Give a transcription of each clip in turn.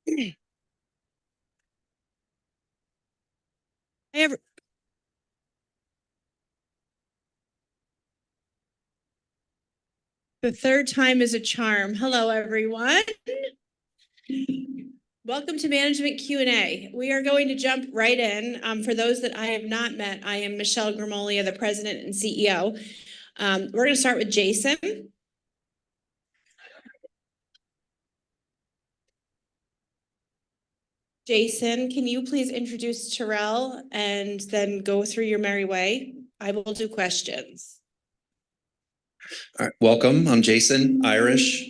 The third time is a charm. Hello, everyone. Welcome to Management Q&A. We are going to jump right in. For those that I have not met, I am Michelle Grimolia, the President and CEO. We're going to start with Jason. Jason, can you please introduce Terrell and then go through your merry way? I will do questions. All right, welcome. I'm Jason, Irish.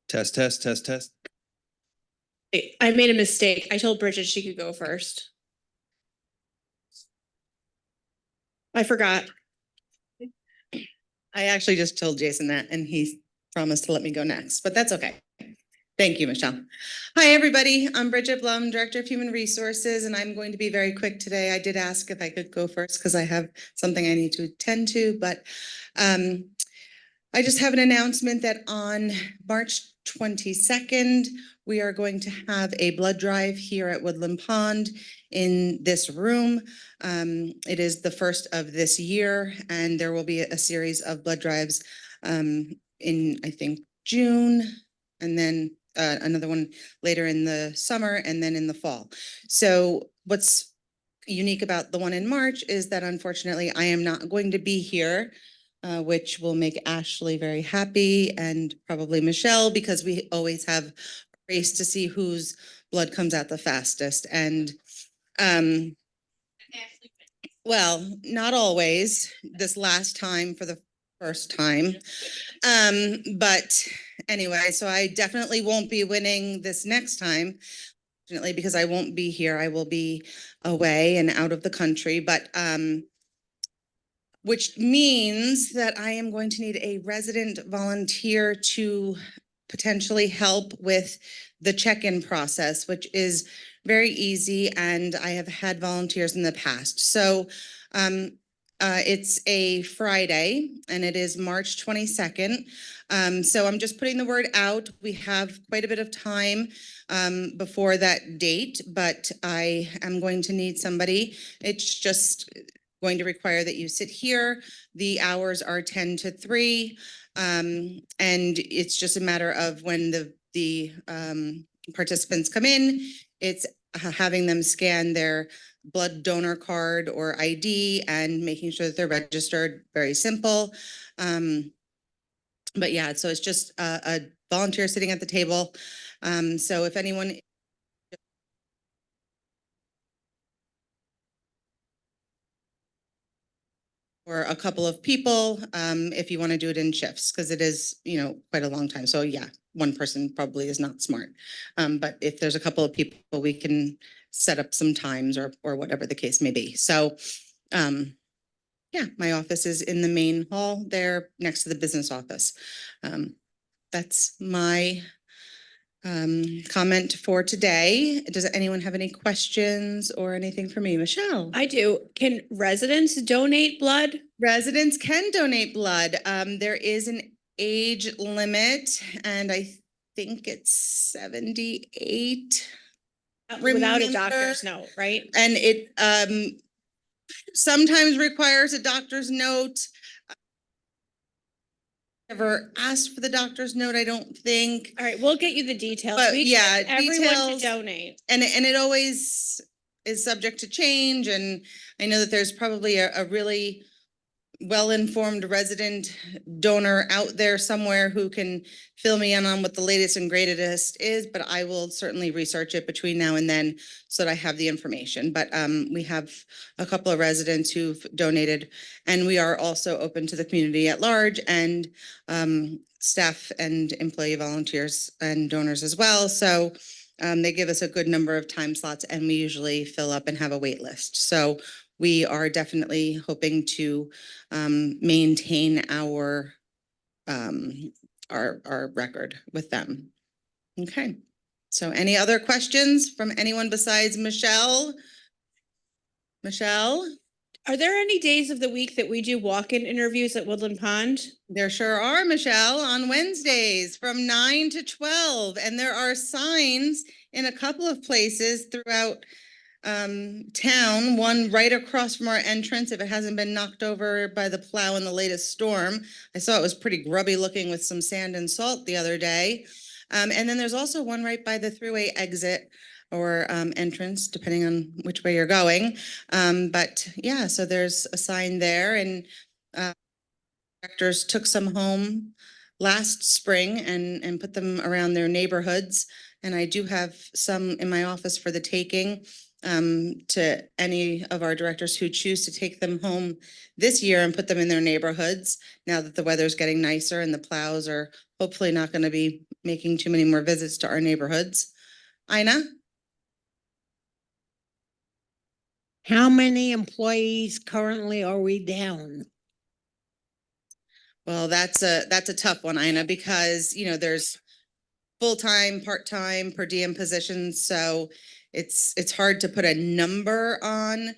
Test, test, test, test. I made a mistake. I told Bridget she could go first. I forgot. I actually just told Jason that, and he promised to let me go next, but that's okay. Thank you, Michelle. Hi, everybody. I'm Bridget Blum, Director of Human Resources, and I'm going to be very quick today. I did ask if I could go first because I have something I need to attend to, but I just have an announcement that on March 22nd, we are going to have a blood drive here at Woodland Pond in this room. It is the first of this year, and there will be a series of blood drives in, I think, June, and then another one later in the summer, and then in the fall. So what's unique about the one in March is that unfortunately I am not going to be here, which will make Ashley very happy and probably Michelle, because we always have a race to see whose blood comes out the fastest. And well, not always. This last time for the first time. But anyway, so I definitely won't be winning this next time, definitely, because I won't be here. I will be away and out of the country, but which means that I am going to need a resident volunteer to potentially help with the check-in process, which is very easy, and I have had volunteers in the past. So it's a Friday, and it is March 22nd. So I'm just putting the word out. We have quite a bit of time before that date, but I am going to need somebody. It's just going to require that you sit here. The hours are 10 to 3, and it's just a matter of when the participants come in, it's having them scan their blood donor card or ID and making sure that they're registered. Very simple. But yeah, so it's just a volunteer sitting at the table. So if anyone or a couple of people, if you want to do it in shifts, because it is, quite a long time. So yeah, one person probably is not smart. But if there's a couple of people, we can set up some times or whatever the case may be. So yeah, my office is in the main hall there next to the business office. That's my comment for today. Does anyone have any questions or anything for me? Michelle? I do. Can residents donate blood? Residents can donate blood. There is an age limit, and I think it's 78. Without a doctor's note, right? And it sometimes requires a doctor's note. Never asked for the doctor's note, I don't think. All right, we'll get you the details. But we yeah, everyone details, to donate. And it always is subject to change. And I know that there's probably a really well-informed resident donor out there somewhere who can fill me in on what the latest and greatest is, but I will certainly research it between now and then so that I have the information. But we have a couple of residents who've donated, and we are also open to the community at large, and staff and employee volunteers and donors as well. So they give us a good number of time slots, and we usually fill up and have a wait list. So we are definitely hoping to maintain our record with them. Okay. So any other questions from anyone besides Michelle? Michelle? Are there any days of the week that we do walk-in interviews at Woodland Pond? There sure are, Michelle, on Wednesdays from 9 to 12. And there are signs in a couple of places throughout town, one right across from our entrance, if it hasn't been knocked over by the plow in the latest storm. I saw it was pretty grubby looking with some sand and salt the other day. And then there's also one right by the thruway exit or entrance, depending on which way you're going. But yeah, so there's a sign there, and directors took some home last spring and put them around their neighborhoods. And I do have some in my office for the taking to any of our directors who choose to take them home this year and put them in their neighborhoods, now that the weather's getting nicer and the plows are hopefully not going to be making too many more visits to our neighborhoods. Ina? How many employees currently are we down? Well, that's a tough one, Ina, because, you know, there's full-time, part-time, per diem positions, so it's hard to put a number on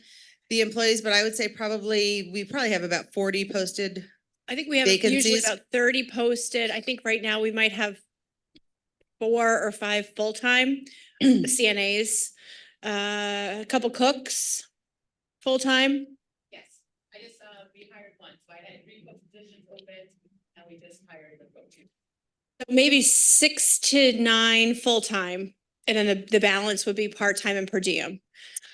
the employees, but I would say we probably have about 40 posted. I think we have usually Vacancies? about 30 posted. I think right now we might have 4 or 5 full-time CNAs, a couple cooks, full-time. Yes, I just, we hired one, so I had 3 positions open, and we just hired the coach. Maybe 6 to 9 full-time, and then the balance would be part-time and per diem.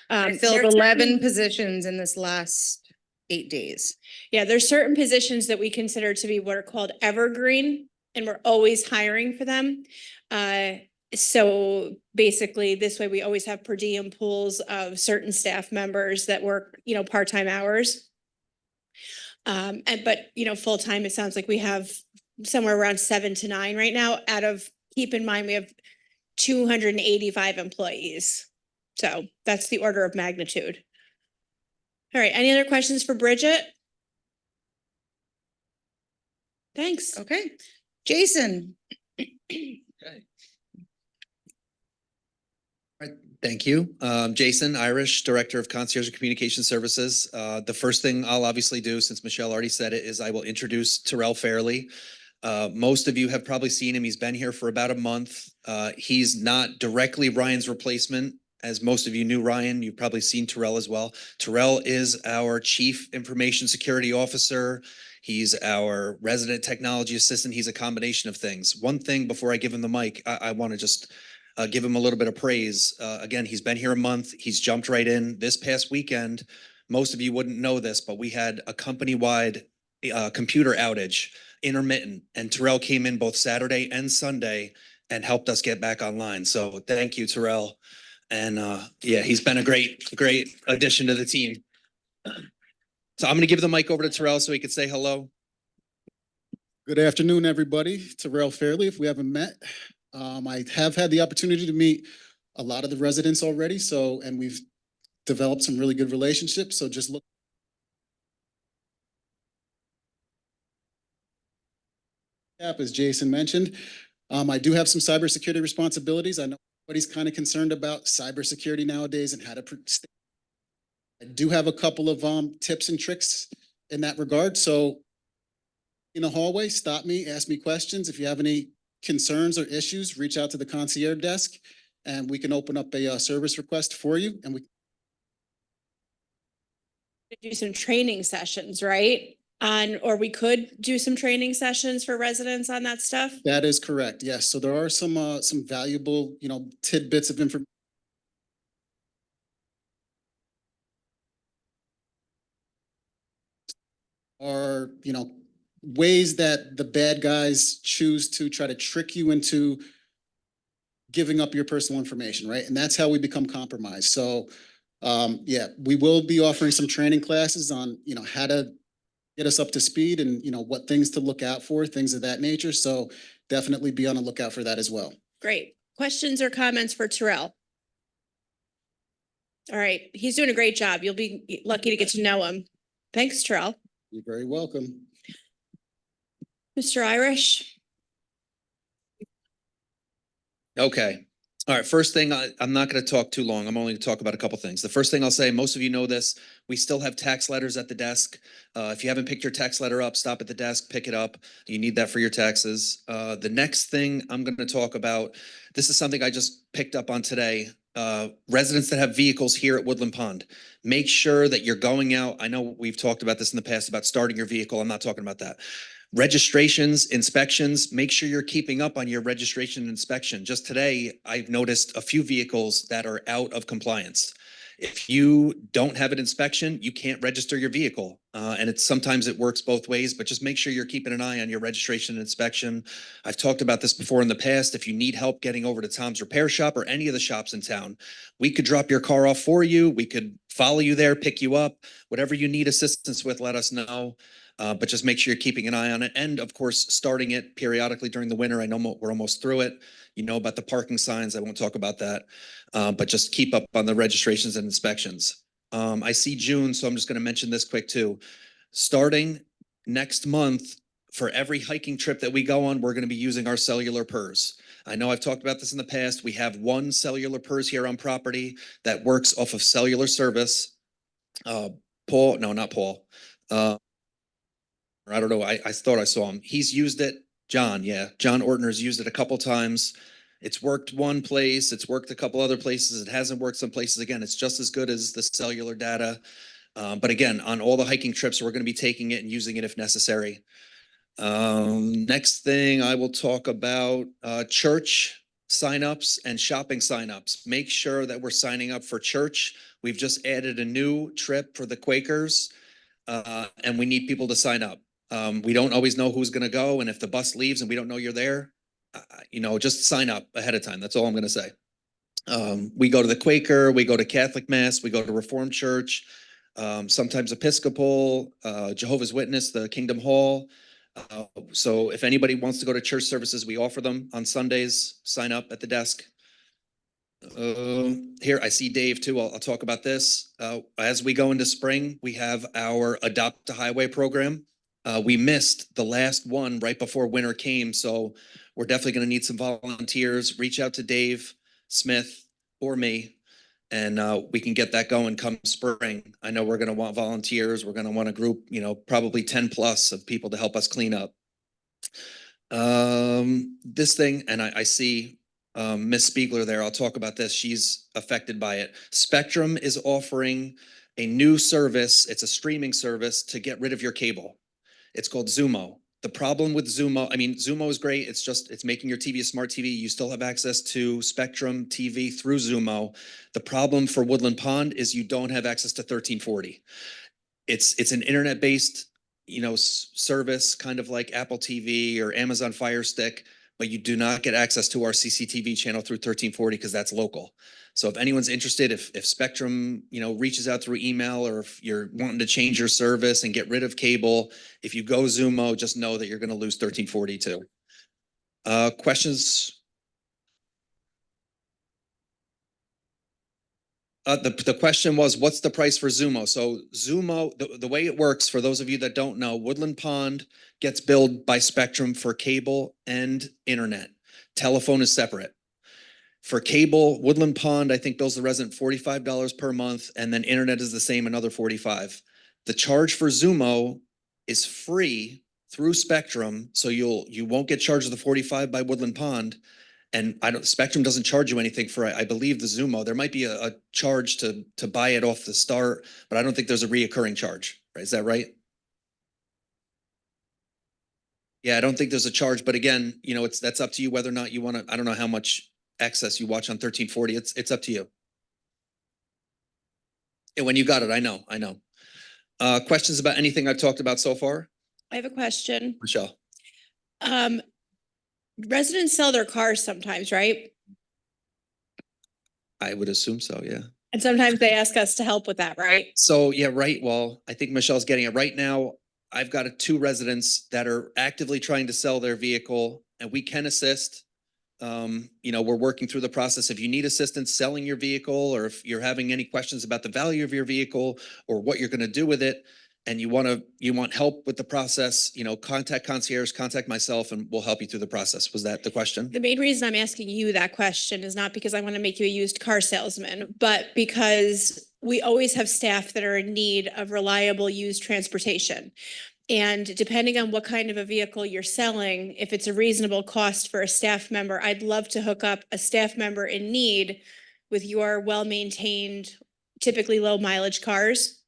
I filled There's 11 certain- positions in this last 8 days. Yeah, there's certain positions that we consider to be what are called evergreen, and we're always hiring for them. So basically, this way we always have per diem pools of certain staff members that work, you know, part-time hours. But, you know, full-time, it sounds like we have somewhere around 7 to 9 right now keep in mind, we have 285 employees. So that's the order of magnitude. All right, any other questions for Bridget? Thanks. Okay, Jason? Thank you. Jason Irish, Director of Concierge and Communication Services. The first thing I'll obviously do, since Michelle already said it, is I will introduce Terrell Fairley. Most of you have probably seen him. He's been here for about a month. He's not directly Ryan's replacement. As most of you knew Ryan, you've probably seen Terrell as well. Terrell is our Chief Information Security Officer. He's our resident technology assistant. He's a combination of things. One thing before I give him the mic, I want to just give him a little bit of praise. Again, he's been here a month. He's jumped right in. This past weekend, most of you wouldn't know this, but we had a company-wide computer outage, intermittent, and Terrell came in both Saturday and Sunday and helped us get back online. So thank you, Terrell. And yeah, he's been a great addition to the team. So I'm going to give the mic over to Terrell so he could say hello. Good afternoon, everybody. Terrell Fairley, if we haven't met. I have had the opportunity to meet a lot of the residents already, and we've developed some really good relationships. So just look. As Jason mentioned, I do have some cybersecurity responsibilities. I know everybody's kind of concerned about cybersecurity nowadays and how to I do have a couple of tips and tricks in that regard. So in the hallway, stop me, ask me questions. If you have any concerns or issues, reach out to the concierge desk and we can open up a service request for you. And we Do some training sessions, right? Or we could do some training sessions for residents on that stuff. That is correct. Yes. So there are some valuable, tidbits of information. Are, ways that the bad guys choose to try to trick you into giving up your personal information, right? And that's how we become compromised. So, yeah, we will be offering some training classes on, how to get us up to speed and, what things to look out for, things of that nature. So definitely be on the lookout for that as well. Great. Questions or comments for Terrell? All right, he's doing a great job. You'll be lucky to get to know him. Thanks, Terrell. You're very welcome. Mr. Irish? Okay. All right, first thing, I'm not going to talk too long. I'm only going to talk about a couple things. The first thing I'll say, most of you know this, we still have tax letters at the desk. If you haven't picked your tax letter up, stop at the desk, pick it up. You need that for your taxes. The next thing I'm going to talk about, this is something I just picked up on today. Residents that have vehicles here at Woodland Pond, make sure that you're going out. I know we've talked about this in the past about starting your vehicle. I'm not talking about that. Registrations, inspections, make sure you're keeping up on your registration and inspection. Just today, I've noticed a few vehicles that are out of compliance. If you don't have an inspection, you can't register your vehicle. And it's sometimes it works both ways, but just make sure you're keeping an eye on your registration and inspection. I've talked about this before in the past. If you need help getting over to Tom's Repair Shop or any of the shops in town, we could drop your car off for you. We could follow you there, pick you up, whatever you need assistance with, let us know. But just make sure you're keeping an eye on it. And of course, starting it periodically during the winter. I know we're almost through it. You know about the parking signs. I won't talk about that. But just keep up on the registrations and inspections. I see June, so I'm just going to mention this quick too. Starting next month, for every hiking trip that we go on, we're going to be using our cellular PERS. I know I've talked about this in the past. We have one cellular PERS here on property that works off of cellular service. Paul, no, not Paul. I don't know. I thought I saw him. He's used it. John, yeah. John Ortner's used it a couple times. It's worked one place. It's worked a couple other places. It hasn't worked some places. Again, it's just as good as the cellular data. But again, on all the hiking trips, we're going to be taking it and using it if necessary. Next thing I will talk about church signups and shopping signups. Make sure that we're signing up for church. We've just added a new trip for the Quakers, and we need people to sign up. We don't always know who's going to go, and if the bus leaves and we don't know you're there, just sign up ahead of time. That's all I'm going to say. We go to the Quaker, we go to Catholic Mass, we go to Reformed Church, sometimes Episcopal, Jehovah's Witness, the Kingdom Hall. So if anybody wants to go to church services, we offer them on Sundays. Sign up at the desk. Here, I see Dave too. I'll talk about this. As we go into spring, we have our Adopt a Highway program. We missed the last one right before winter came, so we're definitely going to need some volunteers. Reach out to Dave Smith or me, and we can get that going come spring. I know we're going to want volunteers. We're going to want a group, probably 10 plus of people to help us clean up. This thing, and I see Miss Spiegler there. I'll talk about this. She's affected by it. Spectrum is offering a new service. It's a streaming service to get rid of your cable. It's called Zumo. The problem with Zumo, Zumo is great. It's making your TV a smart TV. You still have access to Spectrum TV through Zumo. The problem for Woodland Pond is you don't have access to 1340. It's an internet-based, service, kind of like Apple TV or Amazon Fire Stick, but you do not get access to our CCTV channel through 1340 because that's local. So if anyone's interested, if Spectrum, reaches out through email, or if you're wanting to change your service and get rid of cable, if you go Zumo, just know that you're going to lose 1340 too. Questions? The question was, what's the price for Zumo? So Zumo, the way it works, for those of you that don't know, Woodland Pond gets billed by Spectrum for cable and internet. Telephone is separate. For cable, Woodland Pond, I think bills the resident $45 per month, and then internet is the same, another $45. The charge for Zumo is free through Spectrum, so you won't get charged the $45 by Woodland Pond. And Spectrum doesn't charge you anything for, I believe, the Zumo. There might be a charge to buy it off the start, but I don't think there's a reoccurring charge. Right? Is that right? Yeah, I don't think there's a charge, but again, that's up to you whether or not you want to. I don't know how much access you watch on 1340. It's up to you. And when you got it, I know. Questions about anything I've talked about so far? I have a question. Michelle. Residents sell their cars sometimes, right? I would assume so, yeah. And sometimes they ask us to help with that, right? So, yeah, right. Well, I think Michelle's getting it right now. I've got two residents that are actively trying to sell their vehicle, and we can assist. We're working through the process. If you need assistance selling your vehicle, or if you're having any questions about the value of your vehicle or what you're going to do with it, and you want help with the process, contact concierge, contact myself, and we'll help you through the process. Was that the question? The main reason I'm asking you that question is not because I want to make you a used car salesman, but because we always have staff that are in need of reliable used transportation. And depending on what kind of a vehicle you're selling, if it's a reasonable cost for a staff member, I'd love to hook up a staff member in need with your well-maintained, typically low mileage cars.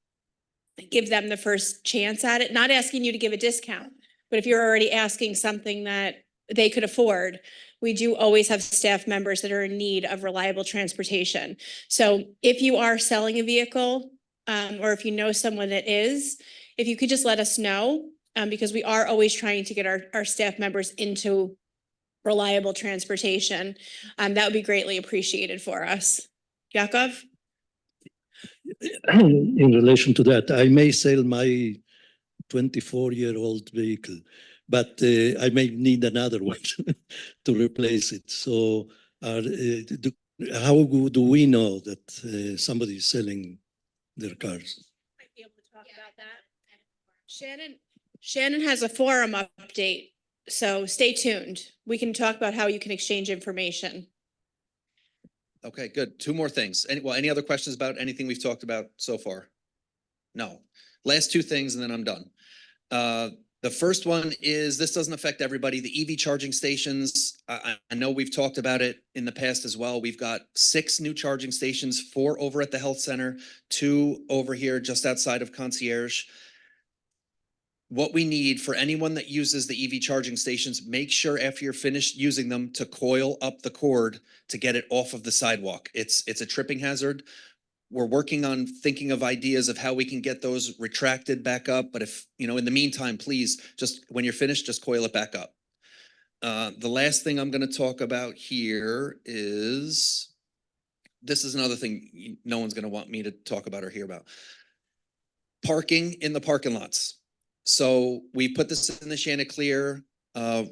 Give them the first chance at it, not asking you to give a discount, but if you're already asking something that they could afford, we do always have staff members that are in need of reliable transportation. So if you are selling a vehicle, or if you know someone that is, if you could just let us know, because we are always trying to get our staff members into reliable transportation, that would be greatly appreciated for us. Yakov? In relation to that, I may sell my 24-year-old vehicle, but I may need another one to replace it. So how do we know that somebody is selling their cars? Might be able to talk about that. Shannon has a forum update, so stay tuned. We can talk about how you can exchange information. Okay, good. Two more things. Any other questions about anything we've talked about so far? No. Last two things and then I'm done. The first one is, this doesn't affect everybody. The EV charging stations, I know we've talked about it in the past as well. We've got 6 new charging stations, 4 over at the health center, 2 over here just outside of concierge. What we need for anyone that uses the EV charging stations, make sure after you're finished using them to coil up the cord to get it off of the sidewalk. It's a tripping hazard. We're working on thinking of ideas of how we can get those retracted back up. But if, in the meantime, please, just when you're finished, just coil it back up. The last thing I'm going to talk about here is, this is another thing no one's going to want me to talk about or hear about. Parking in the parking lots. So we put this in the Chanticleer.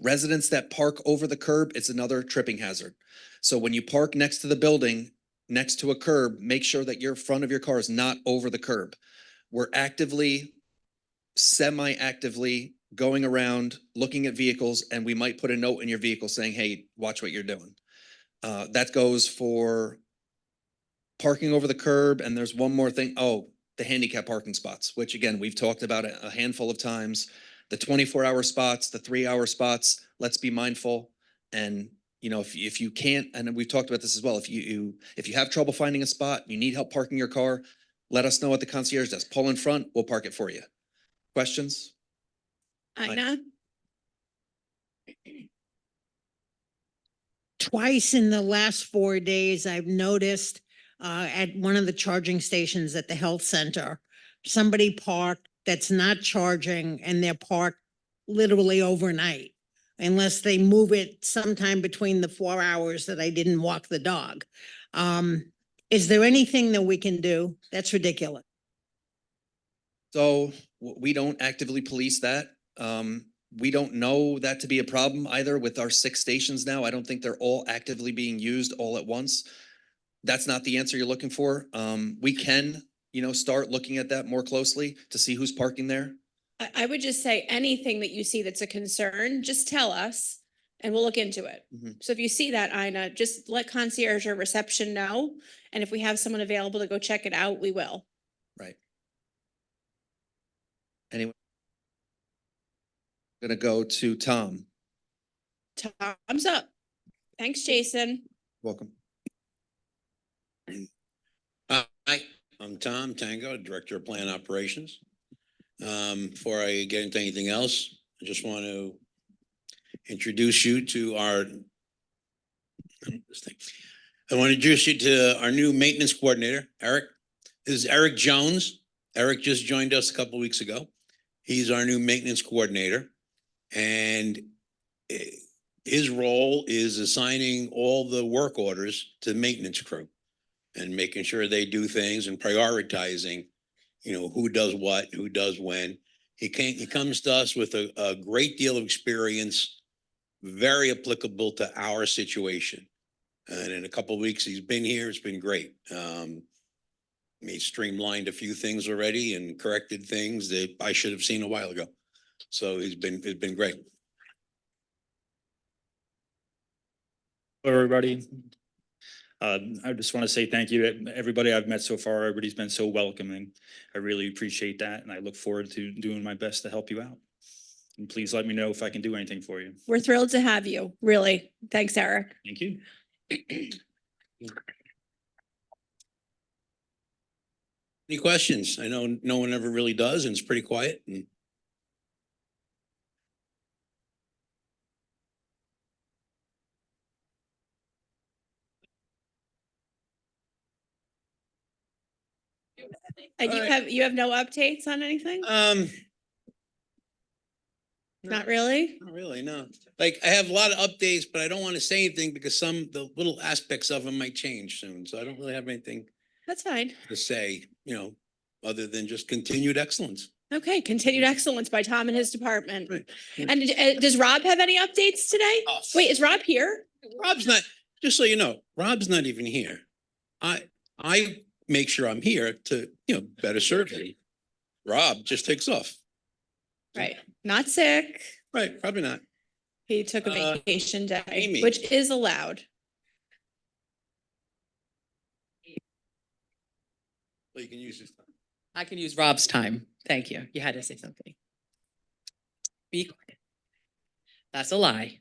Residents that park over the curb, it's another tripping hazard. So when you park next to the building, next to a curb, make sure that your front of your car is not over the curb. We're actively, semi-actively going around looking at vehicles, and we might put a note in your vehicle saying, hey, watch what you're doing. That goes for parking over the curb. And there's one more thing. Oh, the handicap parking spots, which again, we've talked about a handful of times. The 24-hour spots, the 3-hour spots, let's be mindful. And if you can't, and we've talked about this as well, if you have trouble finding a spot, you need help parking your car, let us know at the concierge desk. Pull in front, we'll park it for you. Questions? Ina? Twice in the last 4 days, I've noticed at one of the charging stations at the health center, somebody parked that's not charging, and they're parked literally overnight, unless they move it sometime between the 4 hours that I didn't walk the dog. Is there anything that we can do? That's ridiculous. So we don't actively police that. We don't know that to be a problem either with our 6 stations now. I don't think they're all actively being used all at once. That's not the answer you're looking for. We can, start looking at that more closely to see who's parking there. I would just say anything that you see that's a concern, just tell us and we'll look into it. Mhm. So if you see that, Ina, just let concierge or reception know. And if we have someone available to go check it out, we will. Right. Anyway, I'm gonna go to Tom. Thumbs up. Thanks, Jason. Welcome. Hi, I'm Tom Tango, Director of Plan Operations. Before I get into anything else, I just want to introduce you to I want to introduce you to our new maintenance coordinator, Eric. This is Eric Jones. Eric just joined us a couple of weeks ago. He's our new maintenance coordinator, and his role is assigning all the work orders to the maintenance crew and making sure they do things and prioritizing, who does what, who does when. He comes to us with a great deal of experience, very applicable to our situation. And in a couple of weeks, he's been here. It's been great. He streamlined a few things already and corrected things that I should have seen a while ago. So it's been great. Hello, everybody. I just want to say thank you to everybody I've met so far. Everybody's been so welcoming. I really appreciate that, and I look forward to doing my best to help you out. And please let me know if I can do anything for you. We're thrilled to have you, really. Thanks, Eric. Thank you. Any questions? I know no one ever really does, and it's pretty quiet. And And All right. you have no updates on anything? Not really? not really, no. Like, I have a lot of updates, but I don't want to say anything because the little aspects of them might change soon. So I don't really have anything That's fine. to say, other than just continued excellence. Okay, continued excellence by Tom and his department. Right. And does Rob have any updates today? Oh, Wait, is Rob here? Rob's not, just so you know, Rob's not even here. I make sure I'm here to, better serve you. Rob just takes off. Right, not sick. Right, probably not. He took a Uh, vacation day, Amy. which is allowed. Well, you can use this time. I can use Rob's time. Thank you. You had to say something. Be quiet. That's a lie.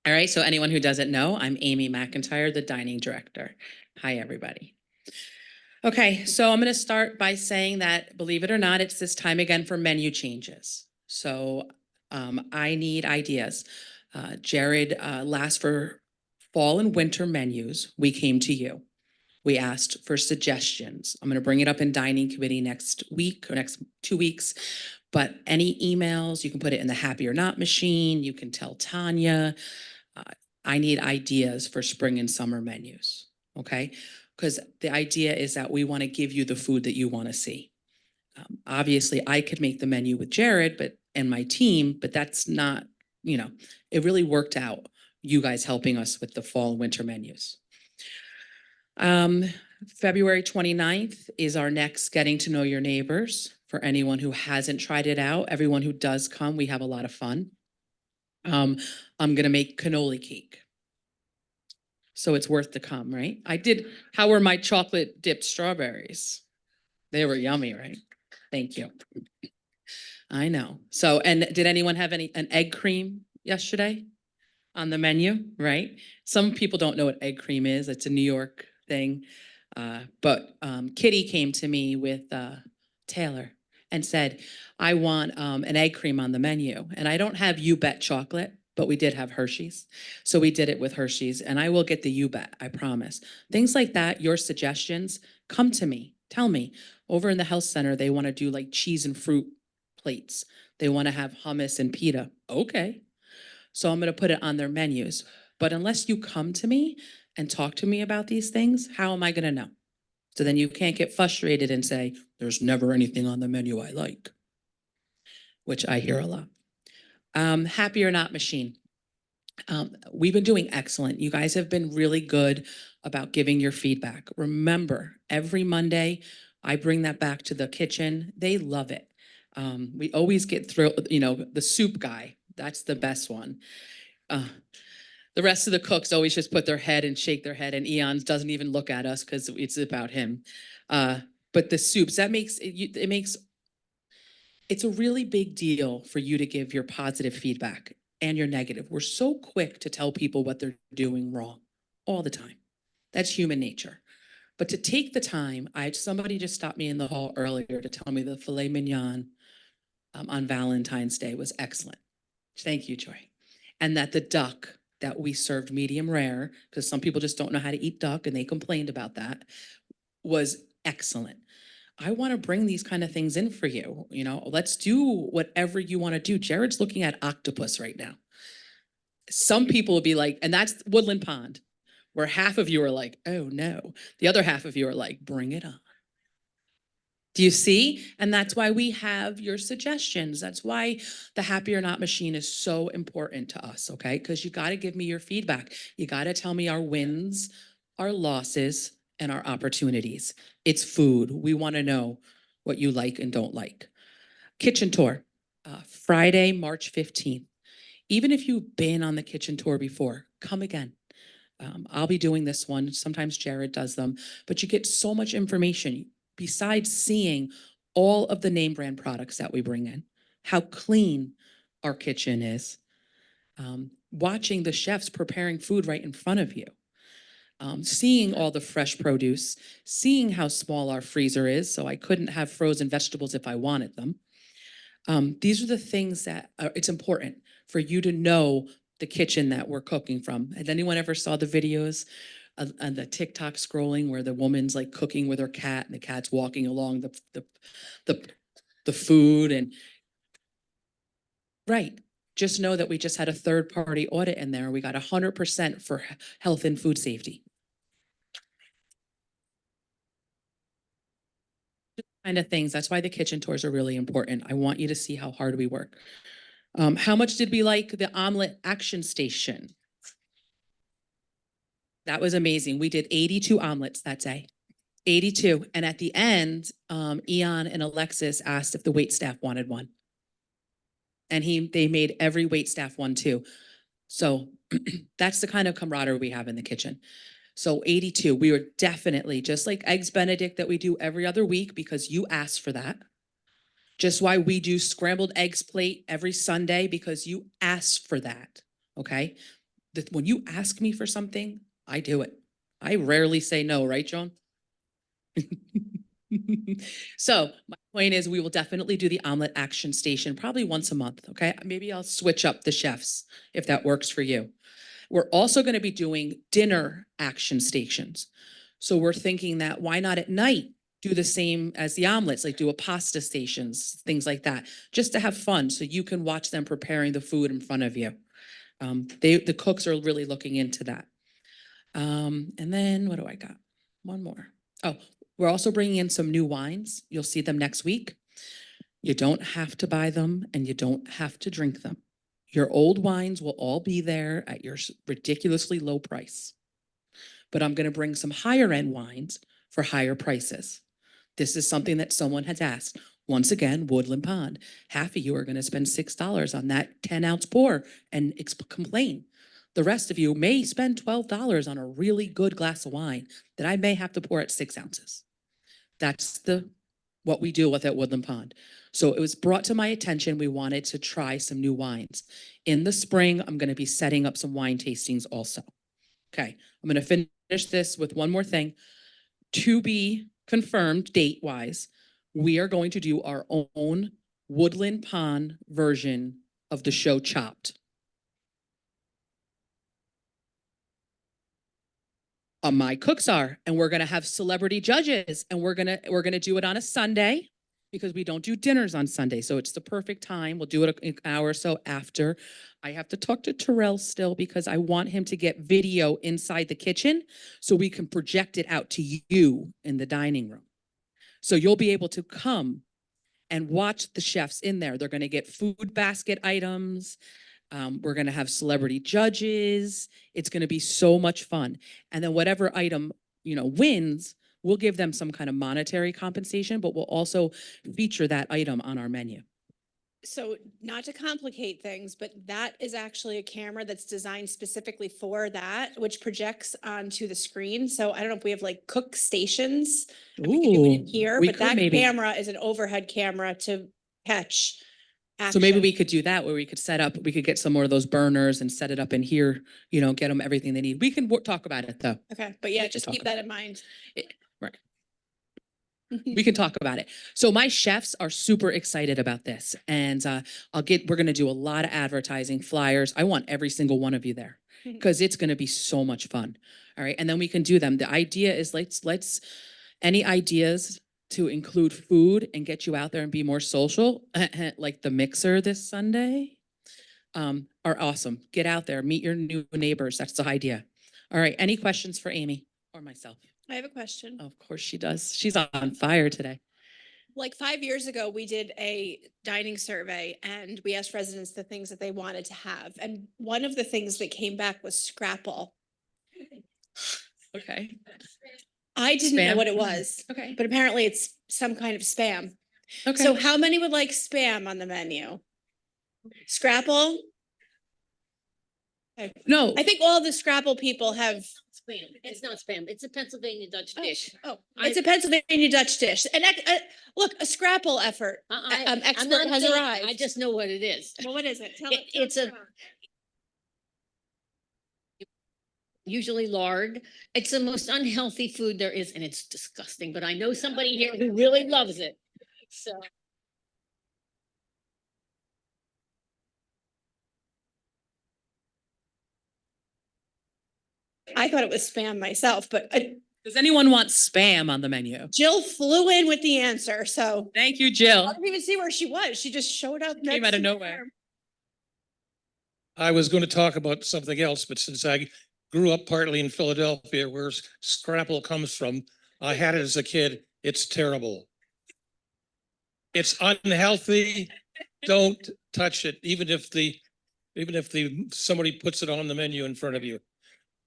All right, so anyone who doesn't know, I'm Amy McIntyre, the dining director. Hi, everybody. Okay, so I'm gonna start by saying that, believe it or not, it's this time again for menu changes. So I need ideas. Jared, last for fall and winter menus, we came to you. We asked for suggestions. I'm gonna bring it up in dining committee next week or next 2 weeks. But any emails, you can put it in the happy or not machine. You can tell Tanya. I need ideas for spring and summer menus, okay? Because the idea is that we want to give you the food that you want to see. Obviously, I could make the menu with Jared and my team, but that's not, it really worked out, you guys helping us with the fall and winter menus. February 29th is our next Getting to Know Your Neighbors. For anyone who hasn't tried it out, everyone who does come, we have a lot of fun. I'm gonna make cannoli cake. So it's worth to come, right? How were my chocolate dipped strawberries? They were yummy, right? Thank you. I know. So, and did anyone have an egg cream yesterday on the menu, right? Some people don't know what egg cream is. It's a New York thing. But Kitty came to me with Taylor and said, I want an egg cream on the menu. And I don't have You Bet chocolate, but we did have Hershey's. So we did it with Hershey's, and I will get the You Bet, I promise. Things like that, your suggestions, come to me, tell me. Over in the health center, they want to do like cheese and fruit plates. They want to have hummus and pita. Okay. So I'm going to put it on their menus. But unless you come to me and talk to me about these things, how am I going to know? So then you can't get frustrated and say, there's never anything on the menu I like, which I hear a lot. Happy or Not machine. We've been doing excellent. You guys have been really good about giving your feedback. Remember, every Monday, I bring that back to the kitchen. They love it. We always get thrilled, the soup guy, that's the best one. The rest of the cooks always just put their head and shake their head, and Eon doesn't even look at us because it's about him. But the soups, it's a really big deal for you to give your positive feedback and your negative. We're so quick to tell people what they're doing wrong all the time. That's human nature. But to take the time, somebody just stopped me in the hall earlier to tell me the filet mignon on Valentine's Day was excellent. Thank you, Joy. And that the duck that we served medium rare, because some people just don't know how to eat duck and they complained about that, was excellent. I want to bring these kind of things in for you. Let's do whatever you want to do. Jared's looking at octopus right now. Some people will be like, and that's Woodland Pond, where half of you are like, oh no. The other half of you are like, bring it on. Do you see? And that's why we have your suggestions. That's why the Happy or Not machine is so important to us, okay? Because you got to give me your feedback. You got to tell me our wins, our losses, and our opportunities. It's food. We want to know what you like and don't like. Kitchen tour, Friday, March 15th. Even if you've been on the kitchen tour before, come again. I'll be doing this one. Sometimes Jared does them, but you get so much information besides seeing all of the name brand products that we bring in, how clean our kitchen is, watching the chefs preparing food right in front of you, seeing all the fresh produce, seeing how small our freezer is, so I couldn't have frozen vegetables if I wanted them. These are the things that it's important for you to know the kitchen that we're cooking from. Has anyone ever saw the videos on the TikTok scrolling where the woman's like cooking with her cat and the cat's walking along the food and right. Just know that we just had a third-party audit in there. We got 100% for health and food safety. Kind of things. That's why the kitchen tours are really important. I want you to see how hard we work. How much did we like the omelet action station? That was amazing. We did 82 omelets that day. 82. And at the end, Eon and Alexis asked if the wait staff wanted one. And they made every wait staff one too. So that's the kind of camaraderie we have in the kitchen. So 82, we were definitely, just like Eggs Benedict that we do every other week because you asked for that. Just why we do scrambled eggs plate every Sunday because you asked for that, okay? When you ask me for something, I do it. I rarely say no, right, Joan? So my point is we will definitely do the omelet action station probably once a month, okay? Maybe I'll switch up the chefs if that works for you. We're also going to be doing dinner action stations. So we're thinking that why not at night do the same as the omelets, like do a pasta stations, things like that, just to have fun so you can watch them preparing the food in front of you. The cooks are really looking into that. And then what do I got? One more. Oh, we're also bringing in some new wines. You'll see them next week. You don't have to buy them and you don't have to drink them. Your old wines will all be there at your ridiculously low price. But I'm going to bring some higher end wines for higher prices. This is something that someone has asked. Once again, Woodland Pond. Half of you are going to spend $6 on that 10-ounce pour and complain. The rest of you may spend $12 on a really good glass of wine that I may have to pour at 6 ounces. That's what we deal with at Woodland Pond. So it was brought to my attention, we wanted to try some new wines. In the spring, I'm going to be setting up some wine tastings also. Okay, I'm going to finish this with one more thing. To be confirmed date-wise, we are going to do our own Woodland Pond version of the show Chopped. My cooks are, and we're gonna have celebrity judges, and we're gonna do it on a Sunday because we don't do dinners on Sunday. So it's the perfect time. We'll do it an hour or so after. I have to talk to Terrell still because I want him to get video inside the kitchen so we can project it out to you in the dining room. So you'll be able to come and watch the chefs in there. They're gonna get food basket items. We're going to have celebrity judges. It's going to be so much fun. And then whatever item, wins, we'll give them some kind of monetary compensation, but we'll also feature that item on our menu. So not to complicate things, but that is actually a camera that's designed specifically for that, which projects onto the screen. So I don't know if we have like cook stations. We could do it in here, we but could that maybe. camera is an overhead camera to catch So maybe action. we could do that where we could get some more of those burners and set it up in here, get them everything they need. We can talk about it though. Okay, but yeah, We can just talk keep that in mind. Right. We can talk about it. So my chefs are super excited about this and we're going to do a lot of advertising, flyers. I want every single one of you there because it's going to be so much fun. All right. And then we can do them. The idea is any ideas to include food and get you out there and be more social, like the mixer this Sunday, are awesome. Get out there, meet your new neighbors. That's the idea. All right. Any questions for Amy or myself? I have a question. Of course she does. She's on fire today. Like 5 years ago, we did a dining survey and we asked residents the things that they wanted to have. And one of the things that came back was scrapple. Okay. I didn't know Spam? what it was, Okay. but apparently it's some kind of spam. Okay. So how many would like spam on the menu? Scrapple? No, I think all the Scrapple people have. Spam. It's not spam. It's a Pennsylvania Dutch dish. Oh, it's a Pennsylvania Dutch dish. And look, a Scrapple effort. I'm Expert not has saying- arrived. I just know what it is. Well, what is it? Tell It- tell it's us a- about it. Usually lard. It's the most unhealthy food there is and it's disgusting, but I know somebody here who really loves it. So. I thought it was spam myself, but does anyone want spam on the menu? Jill flew in with the answer, so. Thank you, I Jill. didn't even see where she was. She just showed up. Came next out of to nowhere. her. I was going to talk about something else, but since I grew up partly in Philadelphia, where Scrapple comes from, I had it as a kid. It's terrible. It's unhealthy. Don't touch it, even if somebody puts it on the menu in front of you.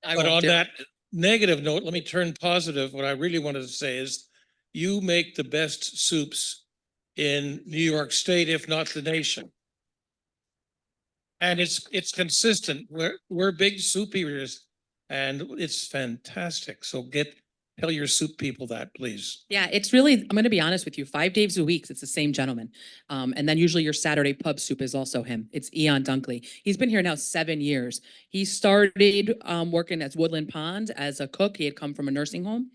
I But won't on do it. that negative note, let me turn positive. What I really wanted to say is you make the best soups in New York State, if not the nation. And it's consistent. We're big soup eaters and it's fantastic. So tell your soup people that, please. Yeah, it's really, I'm gonna be honest with you, 5 days a week, it's the same gentleman. And then usually your Saturday pub soup is also him. It's Eon Dunkley. He's been here now 7 years. He started working at Woodland Pond as a cook. He had come from a nursing home.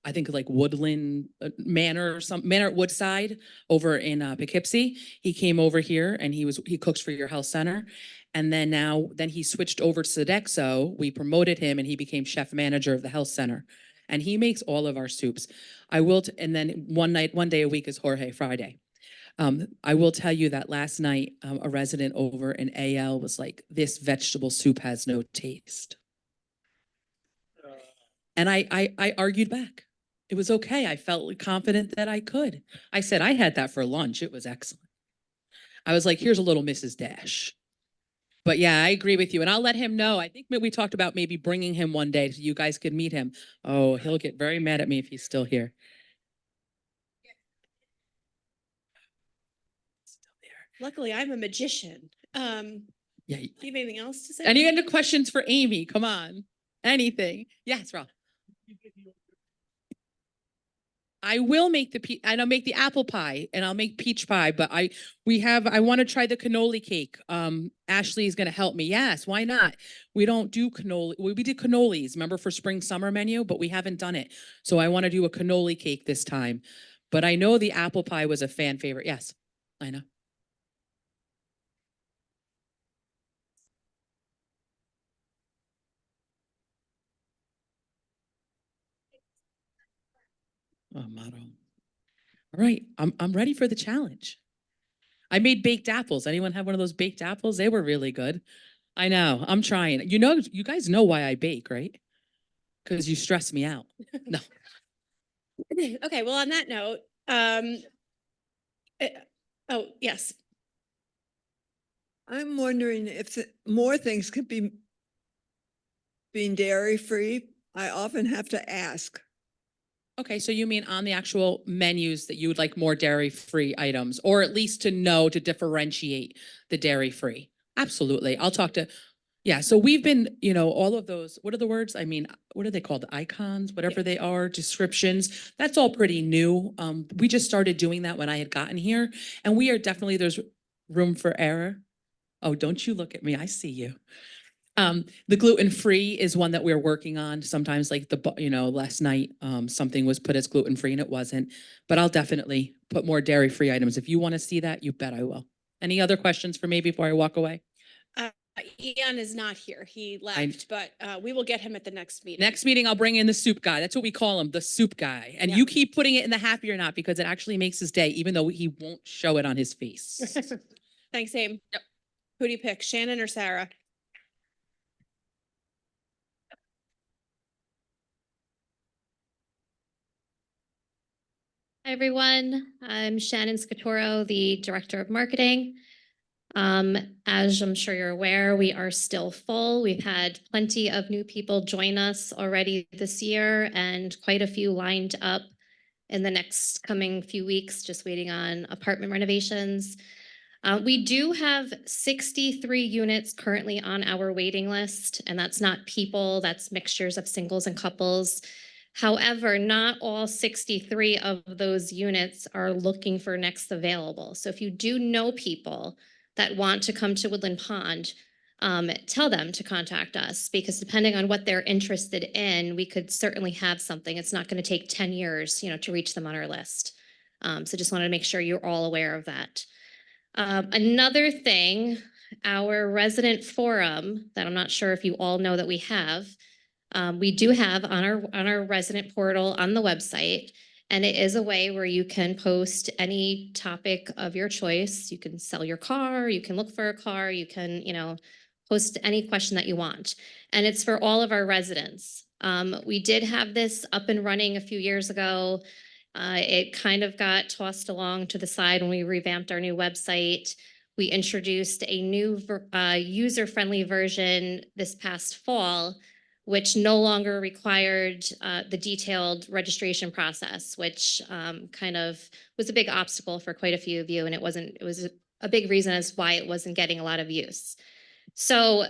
I think like Woodland Manor or Manor at Woodside over in Poughkeepsie. He came over here and he cooks for your health center. And then he switched over to Sodexo. We promoted him and he became chef manager of the health center. And he makes all of our soups. And then one day a week is Jorge Friday. I will tell you that last night, a resident over in AL was like, this vegetable soup has no taste. And I argued back. It was okay. I felt confident that I could. I said, I had that for lunch. It was excellent. I was like, here's a little Mrs. Dash. But yeah, I agree with you. And I'll let him know. I think we talked about maybe bringing him one day so you guys could meet him. Oh, he'll get very mad at me if he's still here. Still there. Luckily, I'm a magician. Yeah. Do you have anything else to say? Any other questions for Amy? Come on. Anything? Yes, Rob. I will make and I'll make the apple pie and I'll make peach pie, but I want to try the cannoli cake. Ashley is going to help me. Yes, why not? We don't do cannoli. We did cannolis, remember, for spring summer menu, but we haven't done it. So I want to do a cannoli cake this time. But I know the apple pie was a fan favorite. Yes, I know. Oh, motto. All right, I'm ready for the challenge. I made baked apples. Anyone have one of those baked apples? They were really good. I know, I'm trying. You guys know why I bake, right? Because you stress me out. No. Okay, well, on that note, oh, yes. I'm wondering if more things could be being dairy-free. I often have to ask. Okay, so you mean on the actual menus that you would like more dairy-free items, or at least to know to differentiate the dairy-free? Absolutely. I'll talk to, yeah, so we've been, all of those, what are the words? I mean, what are they called? Icons, whatever they are, descriptions. That's all pretty new. We just started doing that when I had gotten here, and we are definitely, there's room for error. Oh, don't you look at me. I see you. The gluten-free is one that we're working on. Sometimes like last night, something was put as gluten-free and it wasn't, but I'll definitely put more dairy-free items. If you want to see that, you bet I will. Any other questions for me before I walk away? Ian is not here. He left, but we will get him at the next meeting. Next meeting, I'll bring in the soup guy. That's what we call him, the soup guy. And Yeah. you keep putting it in the happy or not because it actually makes his day, even though he won't show it on his face. Thanks, Aim. Yep. Who do you pick, Shannon or Sarah? Hi, everyone. I'm Shannon Scatoro, the Director of Marketing. As I'm sure you're aware, we are still full. We've had plenty of new people join us already this year and quite a few lined up in the next coming few weeks, just waiting on apartment renovations. We do have 63 units currently on our waiting list, and that's not people, that's mixtures of singles and couples. However, not all 63 of those units are looking for next available. So if you do know people that want to come to Woodland Pond, tell them to contact us, because depending on what they're interested in, we could certainly have something. It's not going to take 10 years, to reach them on our list. So just wanted to make sure you're all aware of that. Another thing, our resident forum that I'm not sure if you all know that we have, we do have on our resident portal on the website, and it is a way where you can post any topic of your choice. You can sell your car, you can look for a car, you can, post any question that you want. And it's for all of our residents. We did have this up and running a few years ago. It kind of got tossed along to the side when we revamped our new website. We introduced a new user-friendly version this past fall, which no longer required the detailed registration process, which kind of was a big obstacle for quite a few of you, and it was a big reason as why it wasn't getting a lot of use. So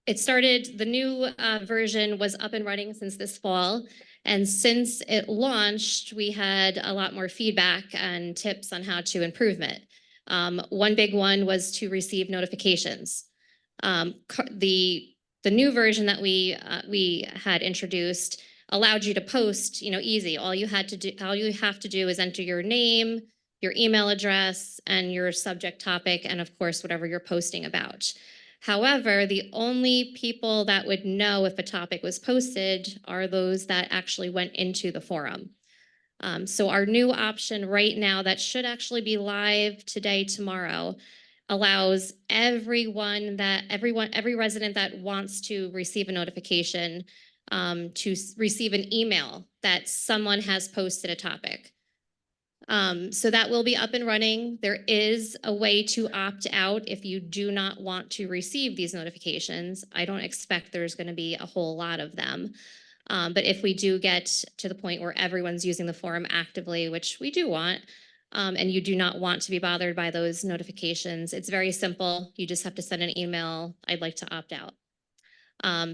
the new version was up and running since this fall. And since it launched, we had a lot more feedback and tips on how to improve it. One big one was to receive notifications. The new version that we had introduced allowed you to post, easy. All you have to do is enter your name, your email address, and your subject topic, and of course, whatever you're posting about. However, the only people that would know if a topic was posted are those that actually went into the forum. So our new option right now that should actually be live today, tomorrow, allows every resident that wants to receive a notification to receive an email that someone has posted a topic. So that will be up and running. There is a way to opt out if you do not want to receive these notifications. I don't expect there's going to be a whole lot of them. But if we do get to the point where everyone's using the forum actively, which we do want, and you do not want to be bothered by those notifications, it's very simple. You just have to send an email, "I'd like to opt out."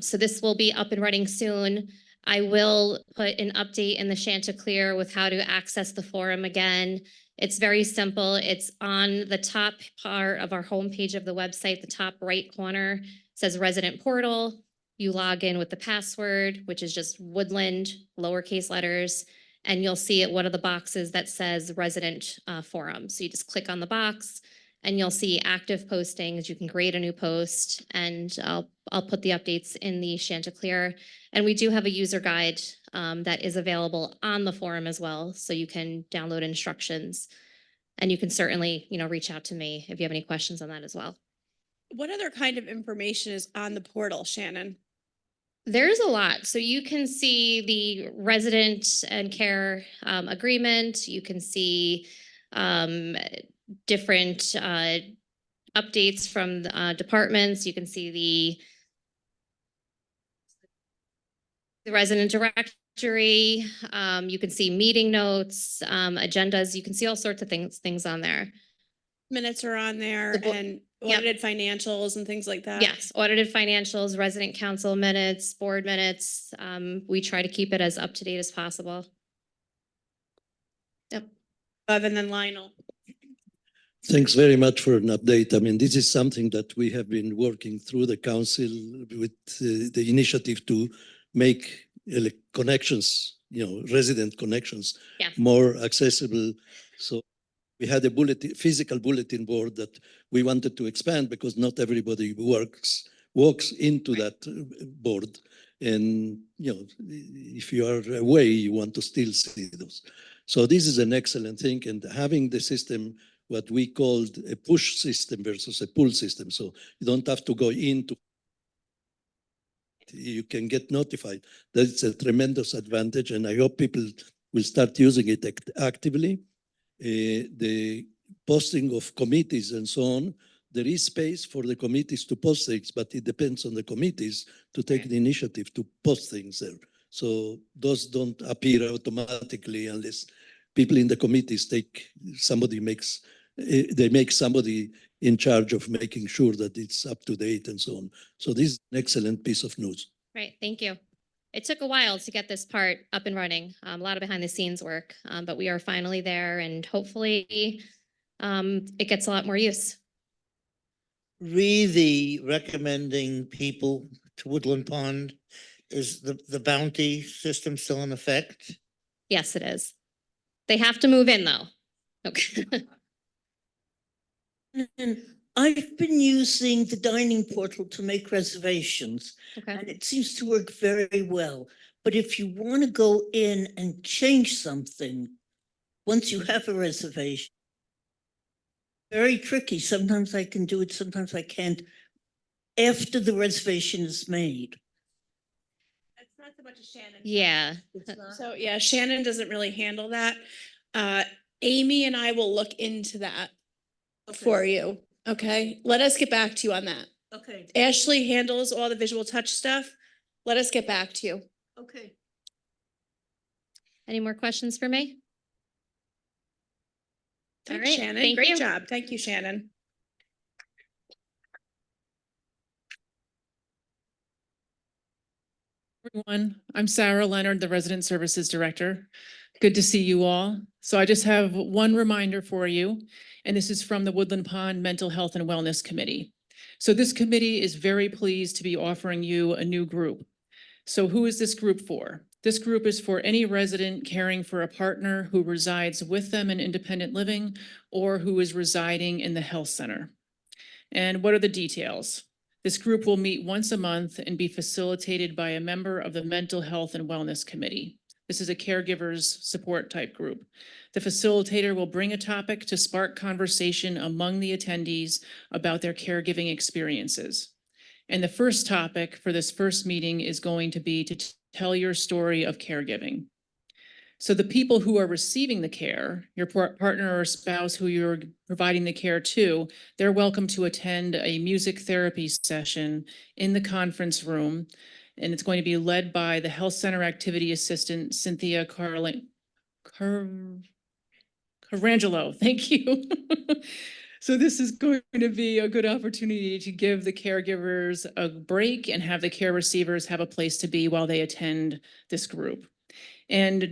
So this will be up and running soon. I will put an update in the Chanticleer with how to access the forum again. It's very simple. It's on the top part of our homepage of the website, the top right corner. It says Resident Portal. You log in with the password, which is just Woodland, lowercase letters, and you'll see at one of the boxes that says Resident Forum. So you just click on the box, and you'll see active postings. You can create a new post, and I'll put the updates in the Chanticleer. And we do have a user guide that is available on the forum as well, so you can download instructions. And you can certainly, reach out to me if you have any questions on that as well. What other kind of information is on the portal, Shannon? There's a lot. So you can see the resident and care agreement. You can see different updates from departments. You can see the resident directory. You can see meeting notes, agendas. You can see all sorts of things on there. Minutes are on there and audited financials and things like that. Yes, audited financials, resident council minutes, board minutes. We try to keep it as up to date as possible. Yep. And then Lionel. Thanks very much for an update. I mean, this is something that we have been working through the council with the initiative to make connections, resident connections more accessible. So we had a physical bulletin board that we wanted to expand because not everybody walks into that board. And, if you are away, you want to still see those. So this is an excellent thing. And having the system, what we called a push system versus a pull system. So you don't have to go into, you can get notified. That's a tremendous advantage. And I hope people will start using it actively. The posting of committees and so on, there is space for the committees to post things, but it depends on the committees to take the initiative to post things there. So those don't appear automatically unless people in the committees they make somebody in charge of making sure that it's up to date and so on. So this is an excellent piece of news. Right, thank you. It took a while to get this part up and running, a lot of behind the scenes work, but we are finally there and hopefully it gets a lot more use. Really recommending people to Woodland Pond. Is the bounty system still in effect? Yes, it is. They have to move in though. Okay. And I've been using the dining portal to make reservations, Okay. and it seems to work very well. But if you want to go in and change something, once you have a reservation, very tricky. Sometimes I can do it, sometimes I can't, after the reservation is made. That's not so much a Shannon. Yeah. So yeah, Shannon doesn't really handle that. Amy and I will look into that for you. Okay, let us get back to you on that. Okay, Ashley handles all the visual touch stuff. Let us get back to you. okay. Any more questions for me? All Thanks, right, Shannon. thank Great you. job. Thank you, Shannon. Everyone, I'm Sarah Leonard, the Resident Services Director. Good to see you all. So I just have one reminder for you, and this is from the Woodland Pond Mental Health and Wellness Committee. So this committee is very pleased to be offering you a new group. So who is this group for? This group is for any resident caring for a partner who resides with them in independent living or who is residing in the health center. And what are the details? This group will meet once a month and be facilitated by a member of the Mental Health and Wellness Committee. This is a caregivers support type group. The facilitator will bring a topic to spark conversation among the attendees about their caregiving experiences. And the first topic for this first meeting is going to be to tell your story of caregiving. So the people who are receiving the care, your partner or spouse who you're providing the care to, they're welcome to attend a music therapy session in the conference room. And it's going to be led by the Health Center Activity Assistant, Cynthia Carangelo. Thank you. So this is going to be a good opportunity to give the caregivers a break and have the care receivers have a place to be while they attend this group. And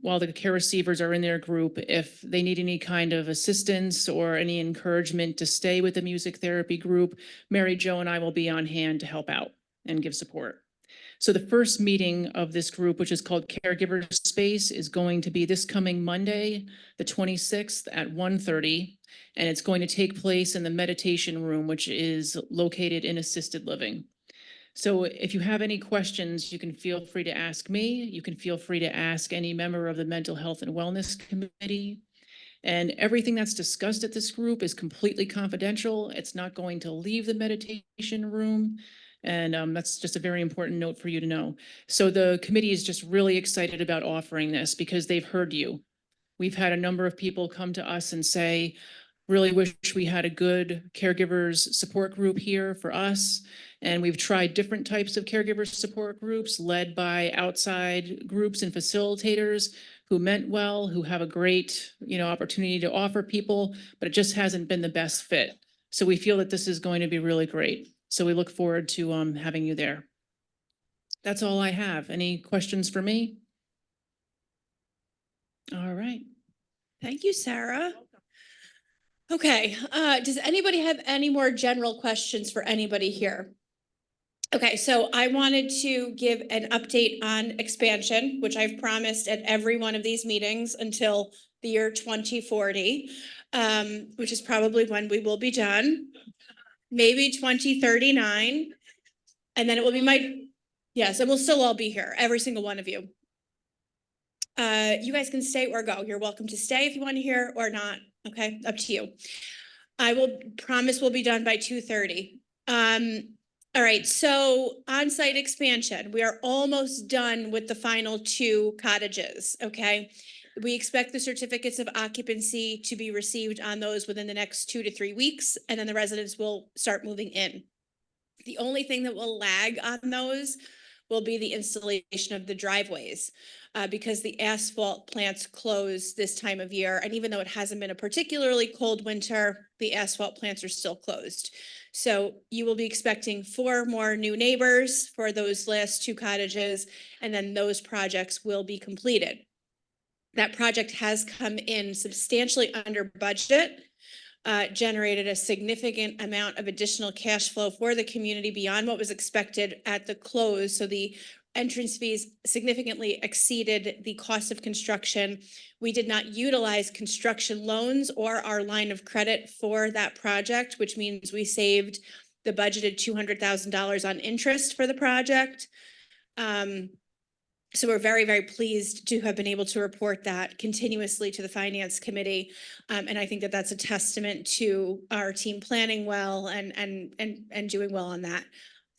while the care receivers are in their group, if they need any kind of assistance or any encouragement to stay with the music therapy group, Mary Jo and I will be on hand to help out and give support. So the first meeting of this group, which is called Caregiver Space, is going to be this coming Monday, the 26th at 1:30, and it's going to take place in the meditation room, which is located in assisted living. So if you have any questions, you can feel free to ask me. You can feel free to ask any member of the Mental Health and Wellness Committee. And everything that's discussed at this group is completely confidential. It's not going to leave the meditation room. And that's just a very important note for you to know. So the committee is just really excited about offering this because they've heard you. We've had a number of people come to us and say, really wish we had a good caregivers support group here for us. And we've tried different types of caregiver support groups led by outside groups and facilitators who meant well, who have a great, opportunity to offer people, but it just hasn't been the best fit. So we feel that this is going to be really great. So we look forward to having you there. That's all I have. Any questions for me? All right. Thank you, Sarah. Okay, does anybody have any more general questions for anybody here? Okay, so I wanted to give an update on expansion, which I've promised at every one of these meetings until the year 2040, which is probably when we will be done. Maybe 2039. And then it will be yes, and we'll still all be here, every single one of you. You guys can stay or go. You're welcome to stay if you want to hear or not. Okay, up to you. I will promise we'll be done by 2:30. All right, so on-site expansion. We are almost done with the final 2 cottages, okay? We expect the certificates of occupancy to be received on those within the next 2 to 3 weeks, and then the residents will start moving in. The only thing that will lag on those will be the installation of the driveways, because the asphalt plants close this time of year. And even though it hasn't been a particularly cold winter, the asphalt plants are still closed. So you will be expecting 4 more new neighbors for those last 2 cottages, and then those projects will be completed. That project has come in substantially under budget, generated a significant amount of additional cash flow for the community beyond what was expected at the close. So the entrance fees significantly exceeded the cost of construction. We did not utilize construction loans or our line of credit for that project, which means we saved the budgeted $200,000 on interest for the project. So we're very, very pleased to have been able to report that continuously to the Finance Committee. And I think that that's a testament to our team planning well and doing well on that.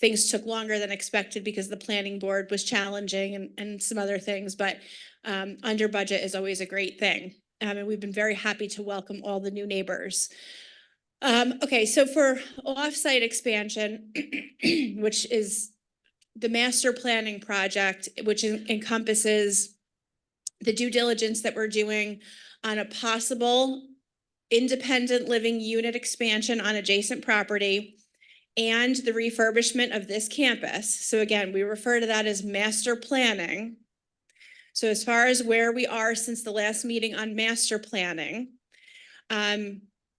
Things took longer than expected because the planning board was challenging and some other things, but under budget is always a great thing. And we've been very happy to welcome all the new neighbors. Okay, so for offsite expansion, which is the master planning project, which encompasses the due diligence that we're doing on a possible independent living unit expansion on adjacent property and the refurbishment of this campus. So again, we refer to that as master planning. So as far as where we are since the last meeting on master planning,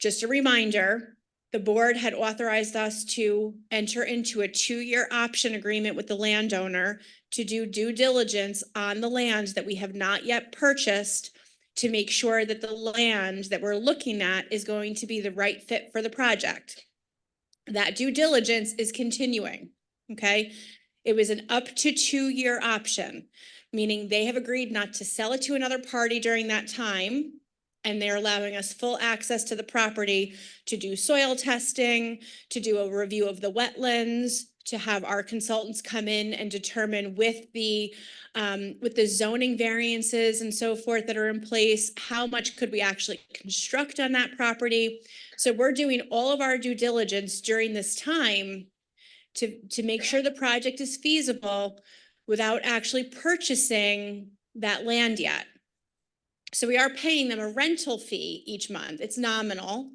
just a reminder, the board had authorized us to enter into a 2-year option agreement with the landowner to do due diligence on the land that we have not yet purchased to make sure that the land that we're looking at is going to be the right fit for the project. That due diligence is continuing, okay? It was an up to 2-year option, meaning they have agreed not to sell it to another party during that time. And they're allowing us full access to the property to do soil testing, to do a review of the wetlands, to have our consultants come in and determine with the zoning variances and so forth that are in place, how much could we actually construct on that property. So we're doing all of our due diligence during this time to make sure the project is feasible without actually purchasing that land yet. So we are paying them a rental fee each month. It's nominal,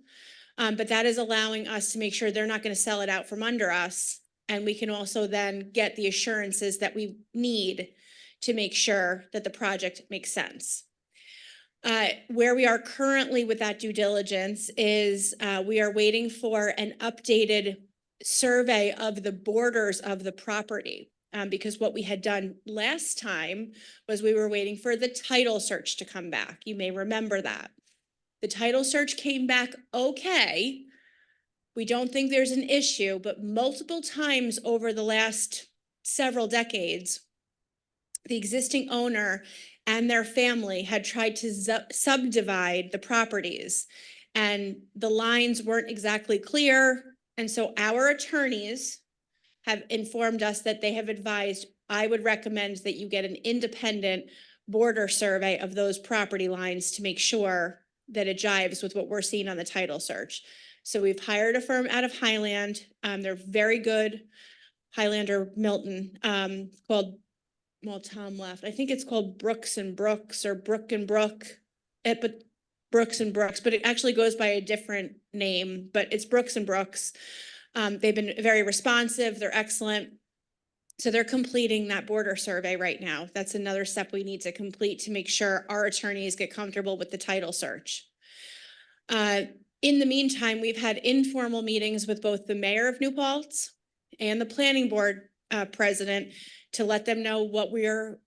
but that is allowing us to make sure they're not going to sell it out from under us. And we can also then get the assurances that we need to make sure that the project makes sense. Where we are currently with that due diligence is we are waiting for an updated survey of the borders of the property. Because what we had done last time was we were waiting for the title search to come back. You may remember that. The title search came back okay. We don't think there's an issue, but multiple times over the last several decades, the existing owner and their family had tried to subdivide the properties, and the lines weren't exactly clear. And so our attorneys have informed us that they have advised, I would recommend that you get an independent border survey of those property lines to make sure that it jives with what we're seeing on the title search. So we've hired a firm out of Highland. They're very good. Highland or Milton, called, well, Tom left. I think it's called Brooks and Brooks or Brook and Brook, but Brooks and Brooks, but it actually goes by a different name, but it's Brooks and Brooks. They've been very responsive. They're excellent. So they're completing that border survey right now. That's another step we need to complete to make sure our attorneys get comfortable with the title search. In the meantime, we've had informal meetings with both the mayor of New Paltz and the planning board president to let them know what we're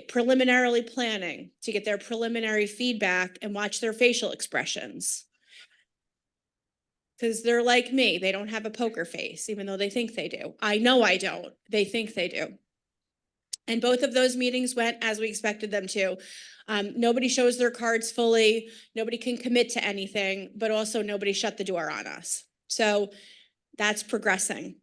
preliminarily planning, to get their preliminary feedback and watch their facial expressions. Because they're like me, they don't have a poker face, even though they think they do. I know I don't, they think they do. And both of those meetings went as we expected them to. Nobody shows their cards fully, nobody can commit to anything, but also nobody shut the door on us. So that's progressing.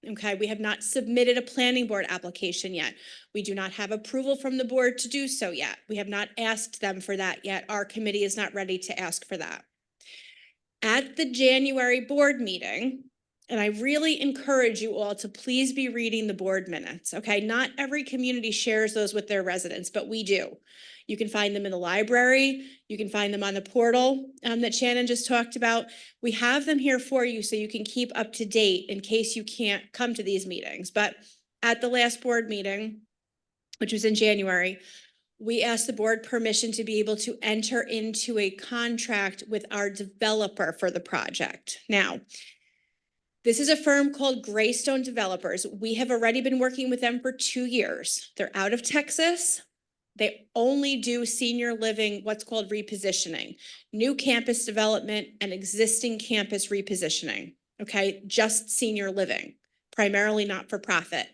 Okay, we have not submitted a planning board application yet. We do not have approval from the board to do so yet. We have not asked them for that yet. Our committee is not ready to ask for that. At the January board meeting, and I really encourage you all to please be reading the board minutes, okay? Not every community shares those with their residents, but we do. You can find them in the library. You can find them on the portal that Shannon just talked about. We have them here for you so you can keep up to date in case you can't come to these meetings. But at the last board meeting, which was in January, we asked the board permission to be able to enter into a contract with our developer for the project. Now, this is a firm called Greystone Developers. We have already been working with them for 2 years. They're out of Texas. They only do senior living, what's called repositioning, new campus development and existing campus repositioning, okay? Just senior living, primarily not for profit.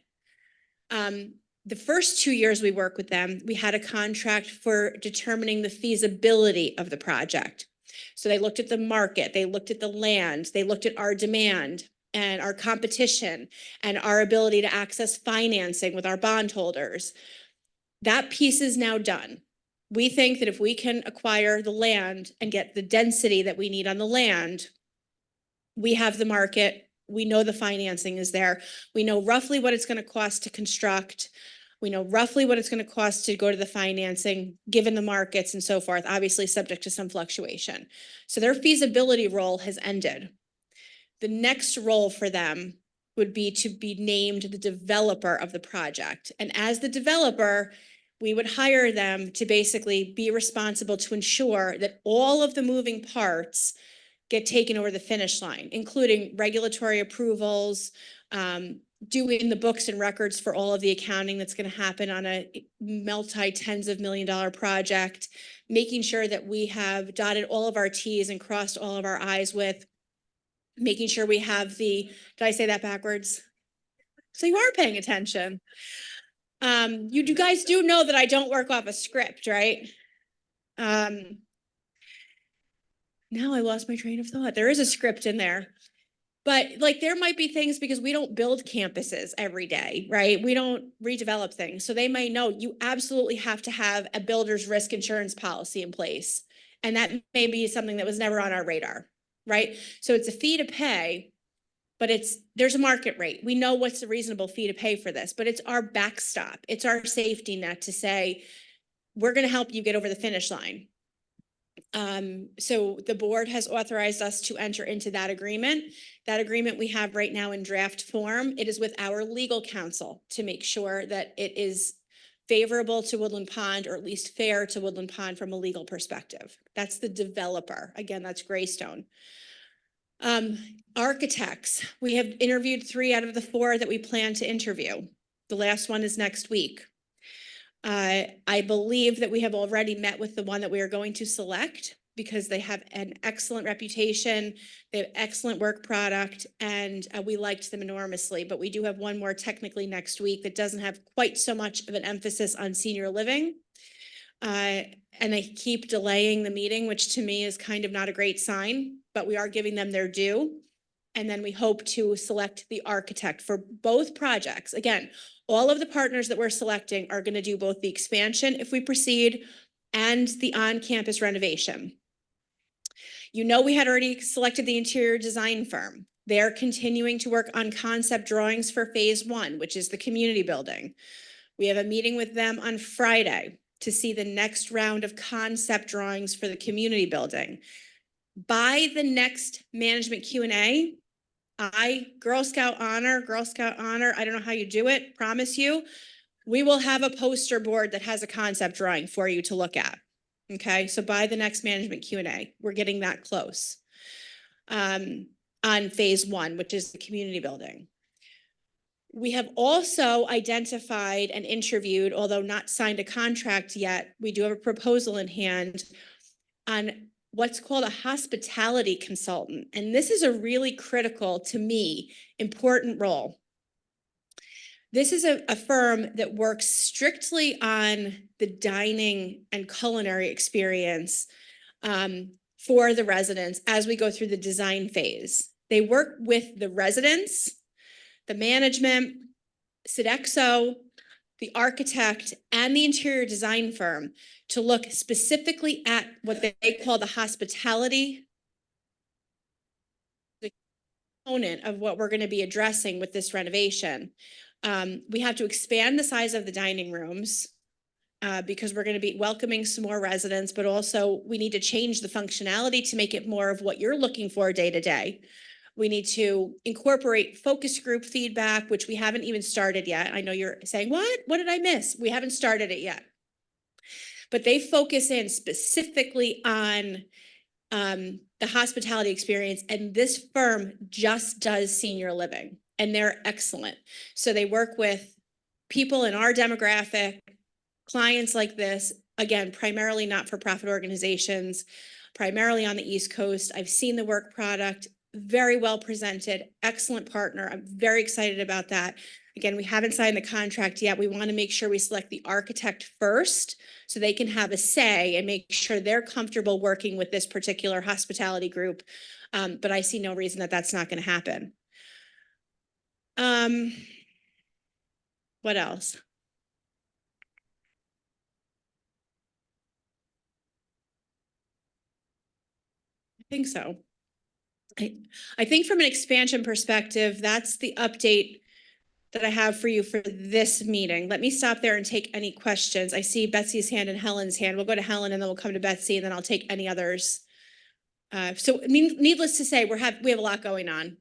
The first 2 years we worked with them, we had a contract for determining the feasibility of the project. So they looked at the market, they looked at the land, they looked at our demand and our competition and our ability to access financing with our bondholders. That piece is now done. We think that if we can acquire the land and get the density that we need on the land, we have the market, we know the financing is there, we know roughly what it's going to cost to construct, we know roughly what it's going to cost to go to the financing, given the markets and so forth, obviously subject to some fluctuation. So their feasibility role has ended. The next role for them would be to be named the developer of the project. And as the developer, we would hire them to basically be responsible to ensure that all of the moving parts get taken over the finish line, including regulatory approvals, doing the books and records for all of the accounting that's going to happen on a multi-tens of $million project, making sure that we have dotted all of our T's and crossed all of our I's with, making sure we have the, did I say that backwards? So you are paying attention. You guys do know that I don't work off a script, right? Now I lost my train of thought. There is a script in there. But like there might be things because we don't build campuses every day, right? We don't redevelop things. So they may know you absolutely have to have a builder's risk insurance policy in place. And that may be something that was never on our radar, right? So it's a fee to pay, but there's a market rate. We know what's a reasonable fee to pay for this, but it's our backstop. It's our safety net to say, we're going to help you get over the finish line. So the board has authorized us to enter into that agreement. That agreement we have right now in draft form. It is with our legal counsel to make sure that it is favorable to Woodland Pond, or at least fair to Woodland Pond from a legal perspective. That's the developer. Again, that's Greystone. Architects, we have interviewed 3 out of the 4 that we plan to interview. The last one is next week. I believe that we have already met with the one that we are going to select because they have an excellent reputation, they have excellent work product, and we liked them enormously. But we do have one more technically next week that doesn't have quite so much of an emphasis on senior living. And they keep delaying the meeting, which to me is kind of not a great sign, but we are giving them their due. And then we hope to select the architect for both projects. Again, all of the partners that we're selecting are going to do both the expansion if we proceed and the on-campus renovation. You know, we had already selected the interior design firm. They're continuing to work on concept drawings for phase 1, which is the community building. We have a meeting with them on Friday to see the next round of concept drawings for the community building. By the next management Q&A, Girl Scout honor, I don't know how you do it, promise you, we will have a poster board that has a concept drawing for you to look at. Okay, so by the next management Q&A, we're getting that close on phase 1, which is the community building. We have also identified and interviewed, although not signed a contract yet, we do have a proposal in hand on what's called a hospitality consultant. And this is a really critical, to me, important role. This is a firm that works strictly on the dining and culinary experience for the residents as we go through the design phase. They work with the residents, the management, Sodexo, the architect, and the interior design firm to look specifically at what they call the hospitality component of what we're going to be addressing with this renovation. We have to expand the size of the dining rooms because we're going to be welcoming some more residents, but also we need to change the functionality to make it more of what you're looking for day to day. We need to incorporate focus group feedback, which we haven't even started yet. I know you're saying, what did I miss? We haven't started it yet. But they focus in specifically on the hospitality experience, and this firm just does senior living, and they're excellent. So they work with people in our demographic, clients like this, again, primarily not-for-profit organizations, primarily on the East Coast. I've seen the work product, very well presented, excellent partner. I'm very excited about that. Again, we haven't signed the contract yet. We want to make sure we select the architect first so they can have a say and make sure they're comfortable working with this particular hospitality group. But I see no reason that that's not going to happen. What else? I think so. I think from an expansion perspective, that's the update that I have for you for this meeting. Let me stop there and take any questions. I see Betsy's hand and Helen's hand. We'll go to Helen and then we'll come to Betsy and then I'll take any others. So needless to say, we have a lot going on.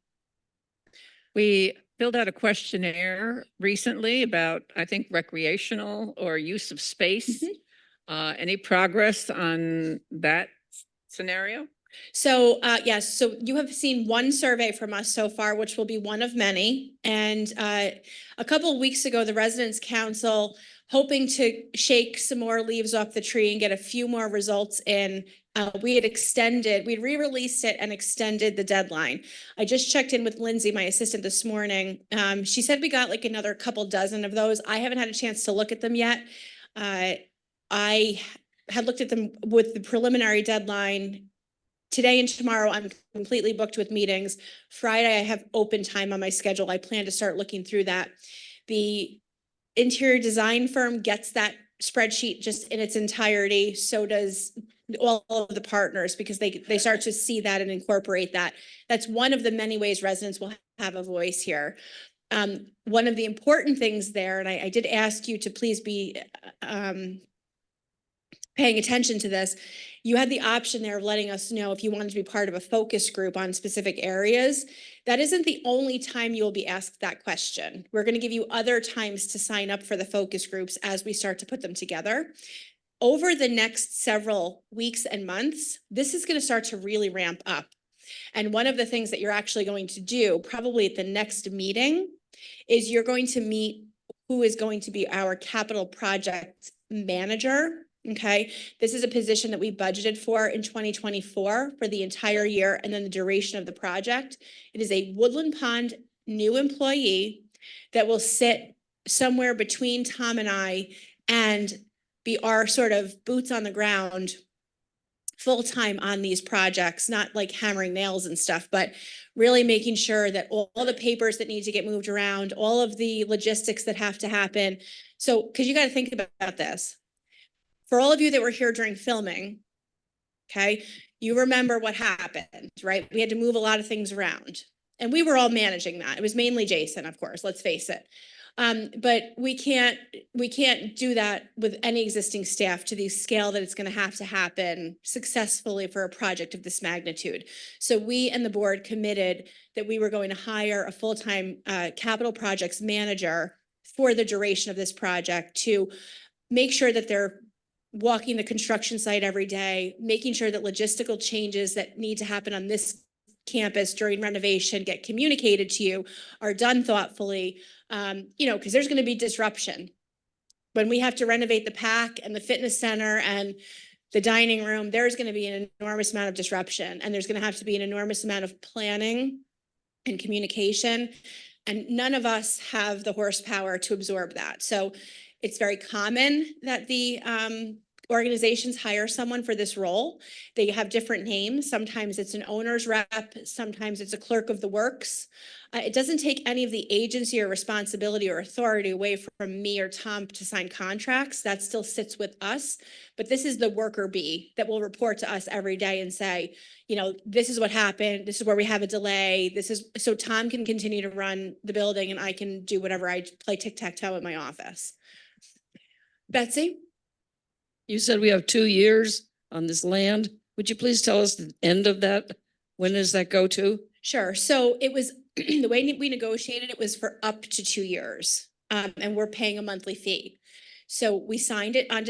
We filled out a questionnaire recently about, I think, recreational or use of space. Any progress on that scenario? So, yes, so you have seen one survey from us so far, which will be one of many. And a couple of weeks ago, the Residents Council, hoping to shake some more leaves off the tree and get a few more results in, we re-released it and extended the deadline. I just checked in with Lindsay, my assistant, this morning. She said we got like another couple dozen of those. I haven't had a chance to look at them yet. I had looked at them with the preliminary deadline. Today and tomorrow, I'm completely booked with meetings. Friday, I have open time on my schedule. I plan to start looking through that. The interior design firm gets that spreadsheet just in its entirety. So does all of the partners because they start to see that and incorporate that. That's one of the many ways residents will have a voice here. One of the important things there, and I did ask you to please be paying attention to this, you had the option there of letting us know if you wanted to be part of a focus group on specific areas. That isn't the only time you will be asked that question. We're going to give you other times to sign up for the focus groups as we start to put them together. Over the next several weeks and months, this is going to start to really ramp up. And one of the things that you're actually going to do, probably at the next meeting, is you're going to meet who is going to be our capital project manager. Okay, this is a position that we budgeted for in 2024 for the entire year and then the duration of the project. It is a Woodland Pond new employee that will sit somewhere between Tom and I and be our sort of boots on the ground full-time on these projects, not like hammering nails and stuff, but really making sure that all the papers that need to get moved around, all of the logistics that have to happen. So, because you got to think about this. For all of you that were here during filming, okay, you remember what happened, right? We had to move a lot of things around and we were all managing that. It was mainly Jason, of course, let's face it. But we can't do that with any existing staff to the scale that it's going to happen successfully for a project of this magnitude. So we and the board committed that we were going to hire a full-time capital projects manager for the duration of this project to make sure that they're walking the construction site every day, making sure that logistical changes that need to happen on this campus during renovation get communicated to you, are done thoughtfully, because there's going to be disruption. When we have to renovate the PAC and the fitness center and the dining room, there's going to be an enormous amount of disruption and there's going to have to be an enormous amount of planning and communication. And none of us have the horsepower to absorb that. So it's very common that the organizations hire someone for this role, they have different names. Sometimes it's an owner's rep, sometimes it's a clerk of the works. It doesn't take any of the agency or responsibility or authority away from me or Tom to sign contracts. That still sits with us. But this is the worker bee that will report to us every day and say, you know, this is what happened. This is where we have a delay. This is so Tom can continue to run the building and I can do whatever. I play tic-tac-toe in my office. Betsy? You said we have 2 years on this land. Would you please tell us the end of that? When does that go to? Sure. So it was, the way we negotiated it was for up to 2 years. And we're paying a monthly fee. So we signed it on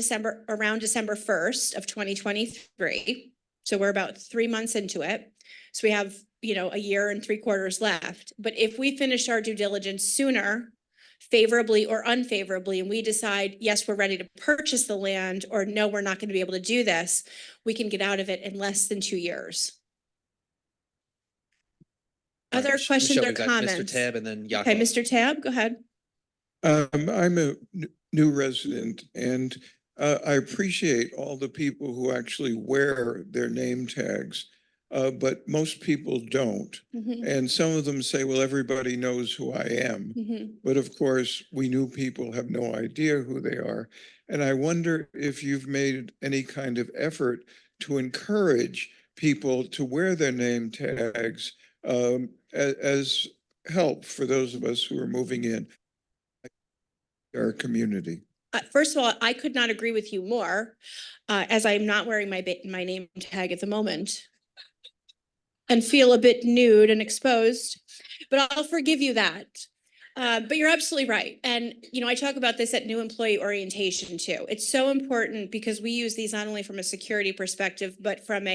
around December 1st of 2023. So we're about 3 months into it. So we have, you know, a year and 3/4 left. But if we finish our due diligence sooner, favorably or unfavorably, and we decide, yes, we're ready to purchase the land, or no, we're not going to be able to do this, we can get out of it in less than 2 years. Other questions Michelle, or we've got comments? Mr. Tab and then Jakob. Okay, Mr. Tab, go ahead. I'm a new resident and I appreciate all the people who actually wear their name tags, but most people don't. And some of them say, well, everybody knows who I am. But of course, we new people have no idea who they are. And I wonder if you've made any kind of effort to encourage people to wear their name tags as help for those of us who are moving in our community. First of all, I could not agree with you more, as I'm not wearing my name tag at the moment and feel a bit nude and exposed, but I'll forgive you that. But you're absolutely right. And, you know, I talk about this at new employee orientation too. It's so important because we use these not only from a security perspective, but from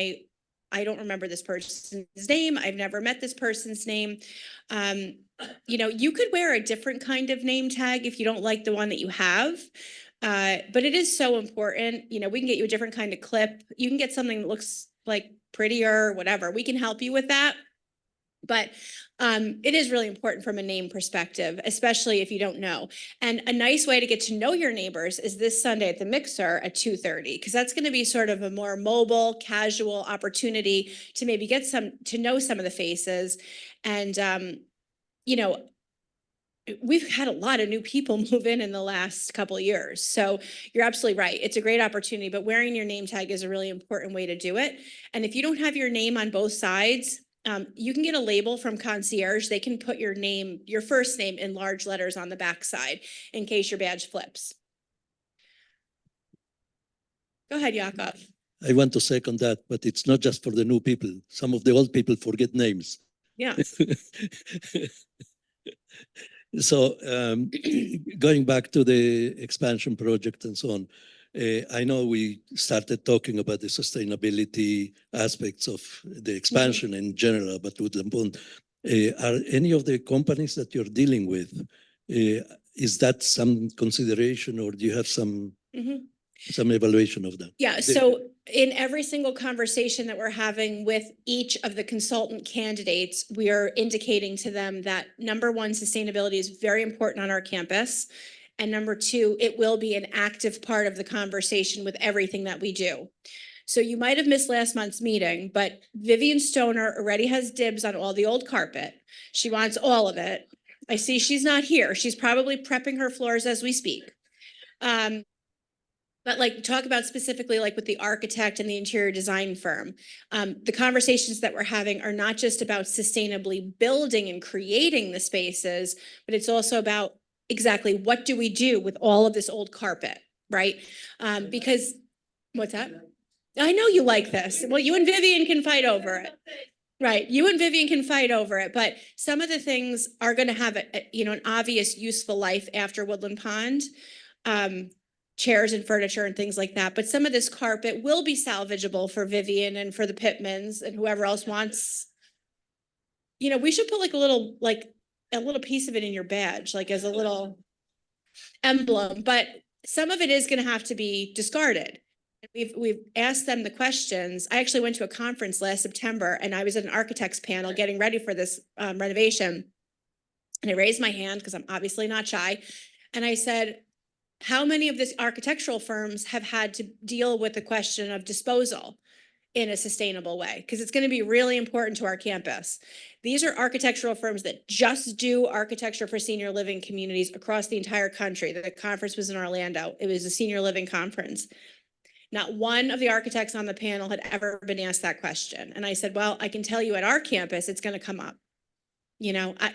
I don't remember this person's name. I've never met this person's name. You know, you could wear a different kind of name tag if you don't like the one that you have. But it is so important. You know, we can get you a different kind of clip. You can get something that looks like prettier, whatever. We can help you with that. But it is really important from a name perspective, especially if you don't know. And a nice way to get to know your neighbors is this Sunday at the Mixer at 2:30, because that's going to be sort of a more mobile, casual opportunity to maybe get to know some of the faces. And, you know, we've had a lot of new people move in the last couple of years. So you're absolutely right. It's a great opportunity, but wearing your name tag is a really important way to do it. And if you don't have your name on both sides, you can get a label from concierge. They can put your name, your first name in large letters on the back side in case your badge flips. Go ahead, Jakob. I want to second that, but it's not just for the new people. Some of the old people forget names. Yeah. So going back to the expansion project and so on, I know we started talking about the sustainability aspects of the expansion in general, but Woodland Pond, are any of the companies that you're dealing with, is that some consideration or do you have some evaluation of that? Yeah, so in every single conversation that we're having with each of the consultant candidates, we are indicating to them that number one, sustainability is very important on our campus. And number two, it will be an active part of the conversation with everything that we do. So you might have missed last month's meeting, but Vivian Stoner already has dibs on all the old carpet. She wants all of it. I see she's not here. She's probably prepping her floors as we speak. But like talk about specifically like with the architect and the interior design firm, the conversations that we're having are not just about sustainably building and creating the spaces, but it's also about exactly what do we do with all of this old carpet, right? Because what's that? I know you like this. Well, you and Vivian can fight over it. Right, you and Vivian can fight over it, but some of the things are going to have an obvious useful life after Woodland Pond. Chairs and furniture and things like that. But some of this carpet will be salvageable for Vivian and for the Pittmans and whoever else wants. You know, we should put like a little piece of it in your badge, like as a little emblem, but some of it is going to have to be discarded. We've asked them the questions. I actually went to a conference last September and I was at an architect's panel getting ready for this renovation. And I raised my hand because I'm obviously not shy. And I said, how many of these architectural firms have had to deal with the question of disposal in a sustainable way? Because it's going to be really important to our campus. These are architectural firms that just do architecture for senior living communities across the entire country. The conference was in Orlando. It was a senior living conference. Not one of the architects on the panel had ever been asked that question. And I said, well, I can tell you at our campus, it's going to come up.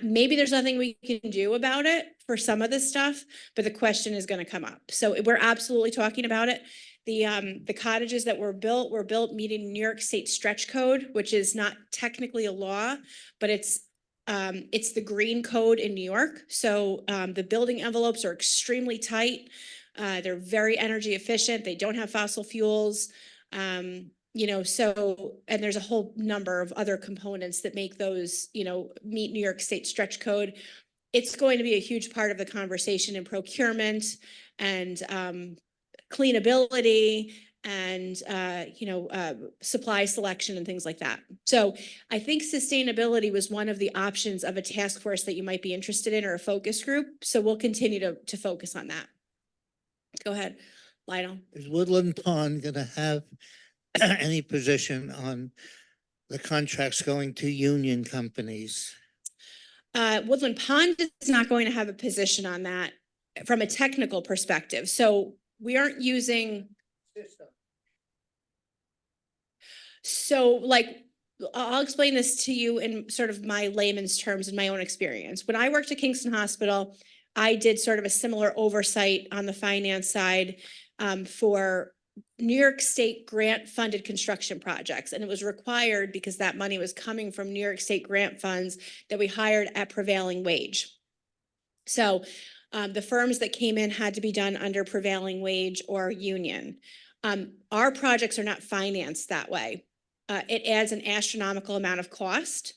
Maybe there's nothing we can do about it for some of this stuff, but the question is going to come up. So we're absolutely talking about it. The cottages that were built meeting New York State stretch code, which is not technically a law, but it's the green code in New York. So the building envelopes are extremely tight. They're very energy efficient. They don't have fossil fuels. And there's a whole number of other components that make those, meet New York State stretch code. It's going to be a huge part of the conversation in procurement and cleanability and, supply selection and things like that. So I think sustainability was one of the options of a task force that you might be interested in or a focus group. So we'll continue to focus on that. Go ahead, Lionel. Is Woodland Pond gonna have any position on the contracts going to union companies? Woodland Pond is not going to have a position on that from a technical perspective. So we aren't using. So like, I'll explain this to you in sort of my layman's terms in my own experience. When I worked at Kingston Hospital, I did sort of a similar oversight on the finance side for New York State grant funded construction projects. And it was required because that money was coming from New York State grant funds that we hired at prevailing wage. So the firms that came in had to be done under prevailing wage or union. Our projects are not financed that way. It adds an astronomical amount of cost.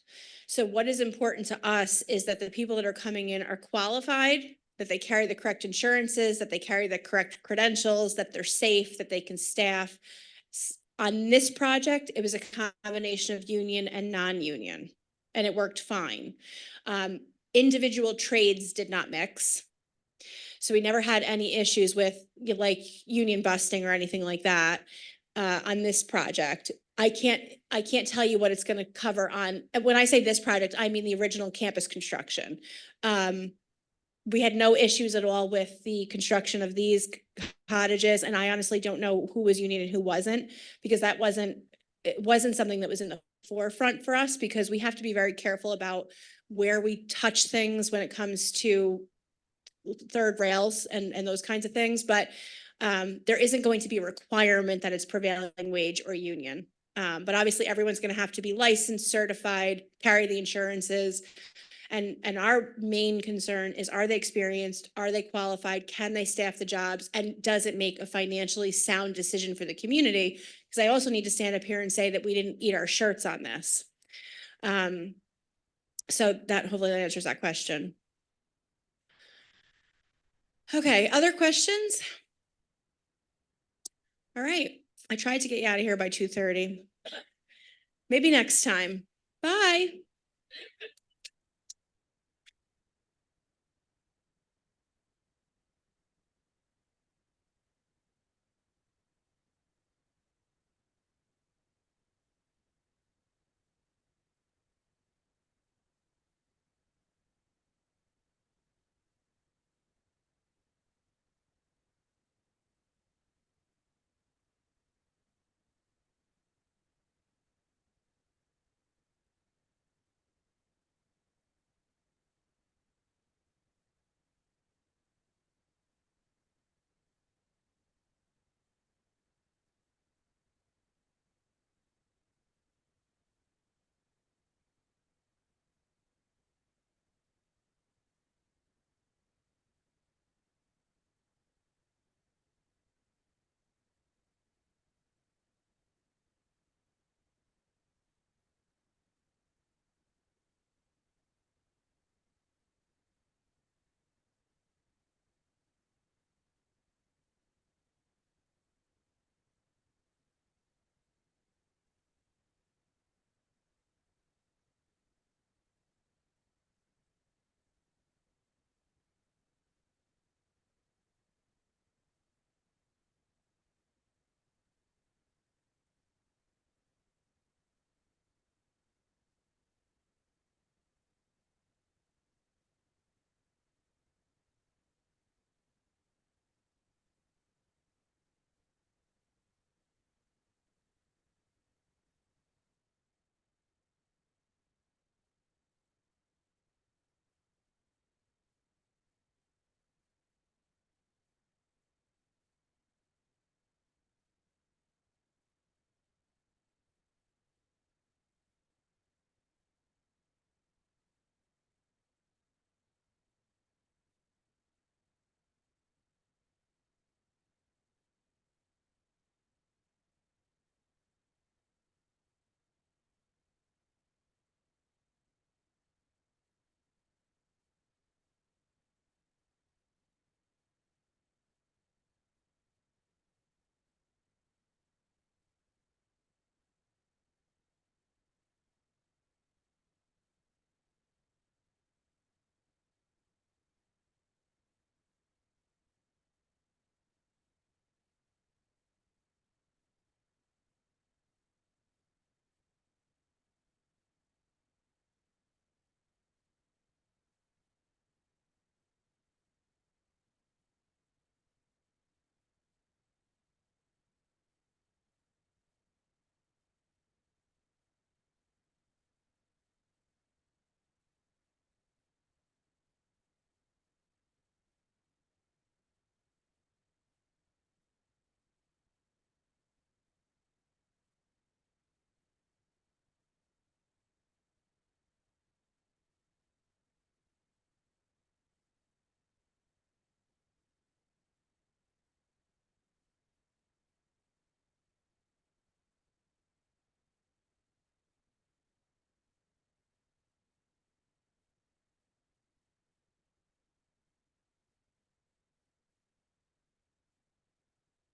So what is important to us is that the people that are coming in are qualified, that they carry the correct insurances, that they carry the correct credentials, that they're safe, that they can staff. On this project, it was a combination of union and non-union, and it worked fine. Individual trades did not mix. So we never had any issues with like union busting or anything like that on this project. I can't tell you what it's going to cover on. When I say this project, I mean the original campus construction. We had no issues at all with the construction of these cottages, and I honestly don't know who was union and who wasn't, because it wasn't something that was in the forefront for us, because we have to be very careful about where we touch things when it comes to third rails and those kinds of things. But there isn't going to be a requirement that it's prevailing wage or union. But obviously everyone's going to have to be licensed, certified, carry the insurances. And our main concern is, are they experienced? Are they qualified? Can they staff the jobs? And does it make a financially sound decision for the community? Because I also need to stand up here and say that we didn't eat our shirts on this. So that hopefully answers that question. Okay, other questions? All right, I tried to get you out of here by 2:30. Maybe next time. Bye.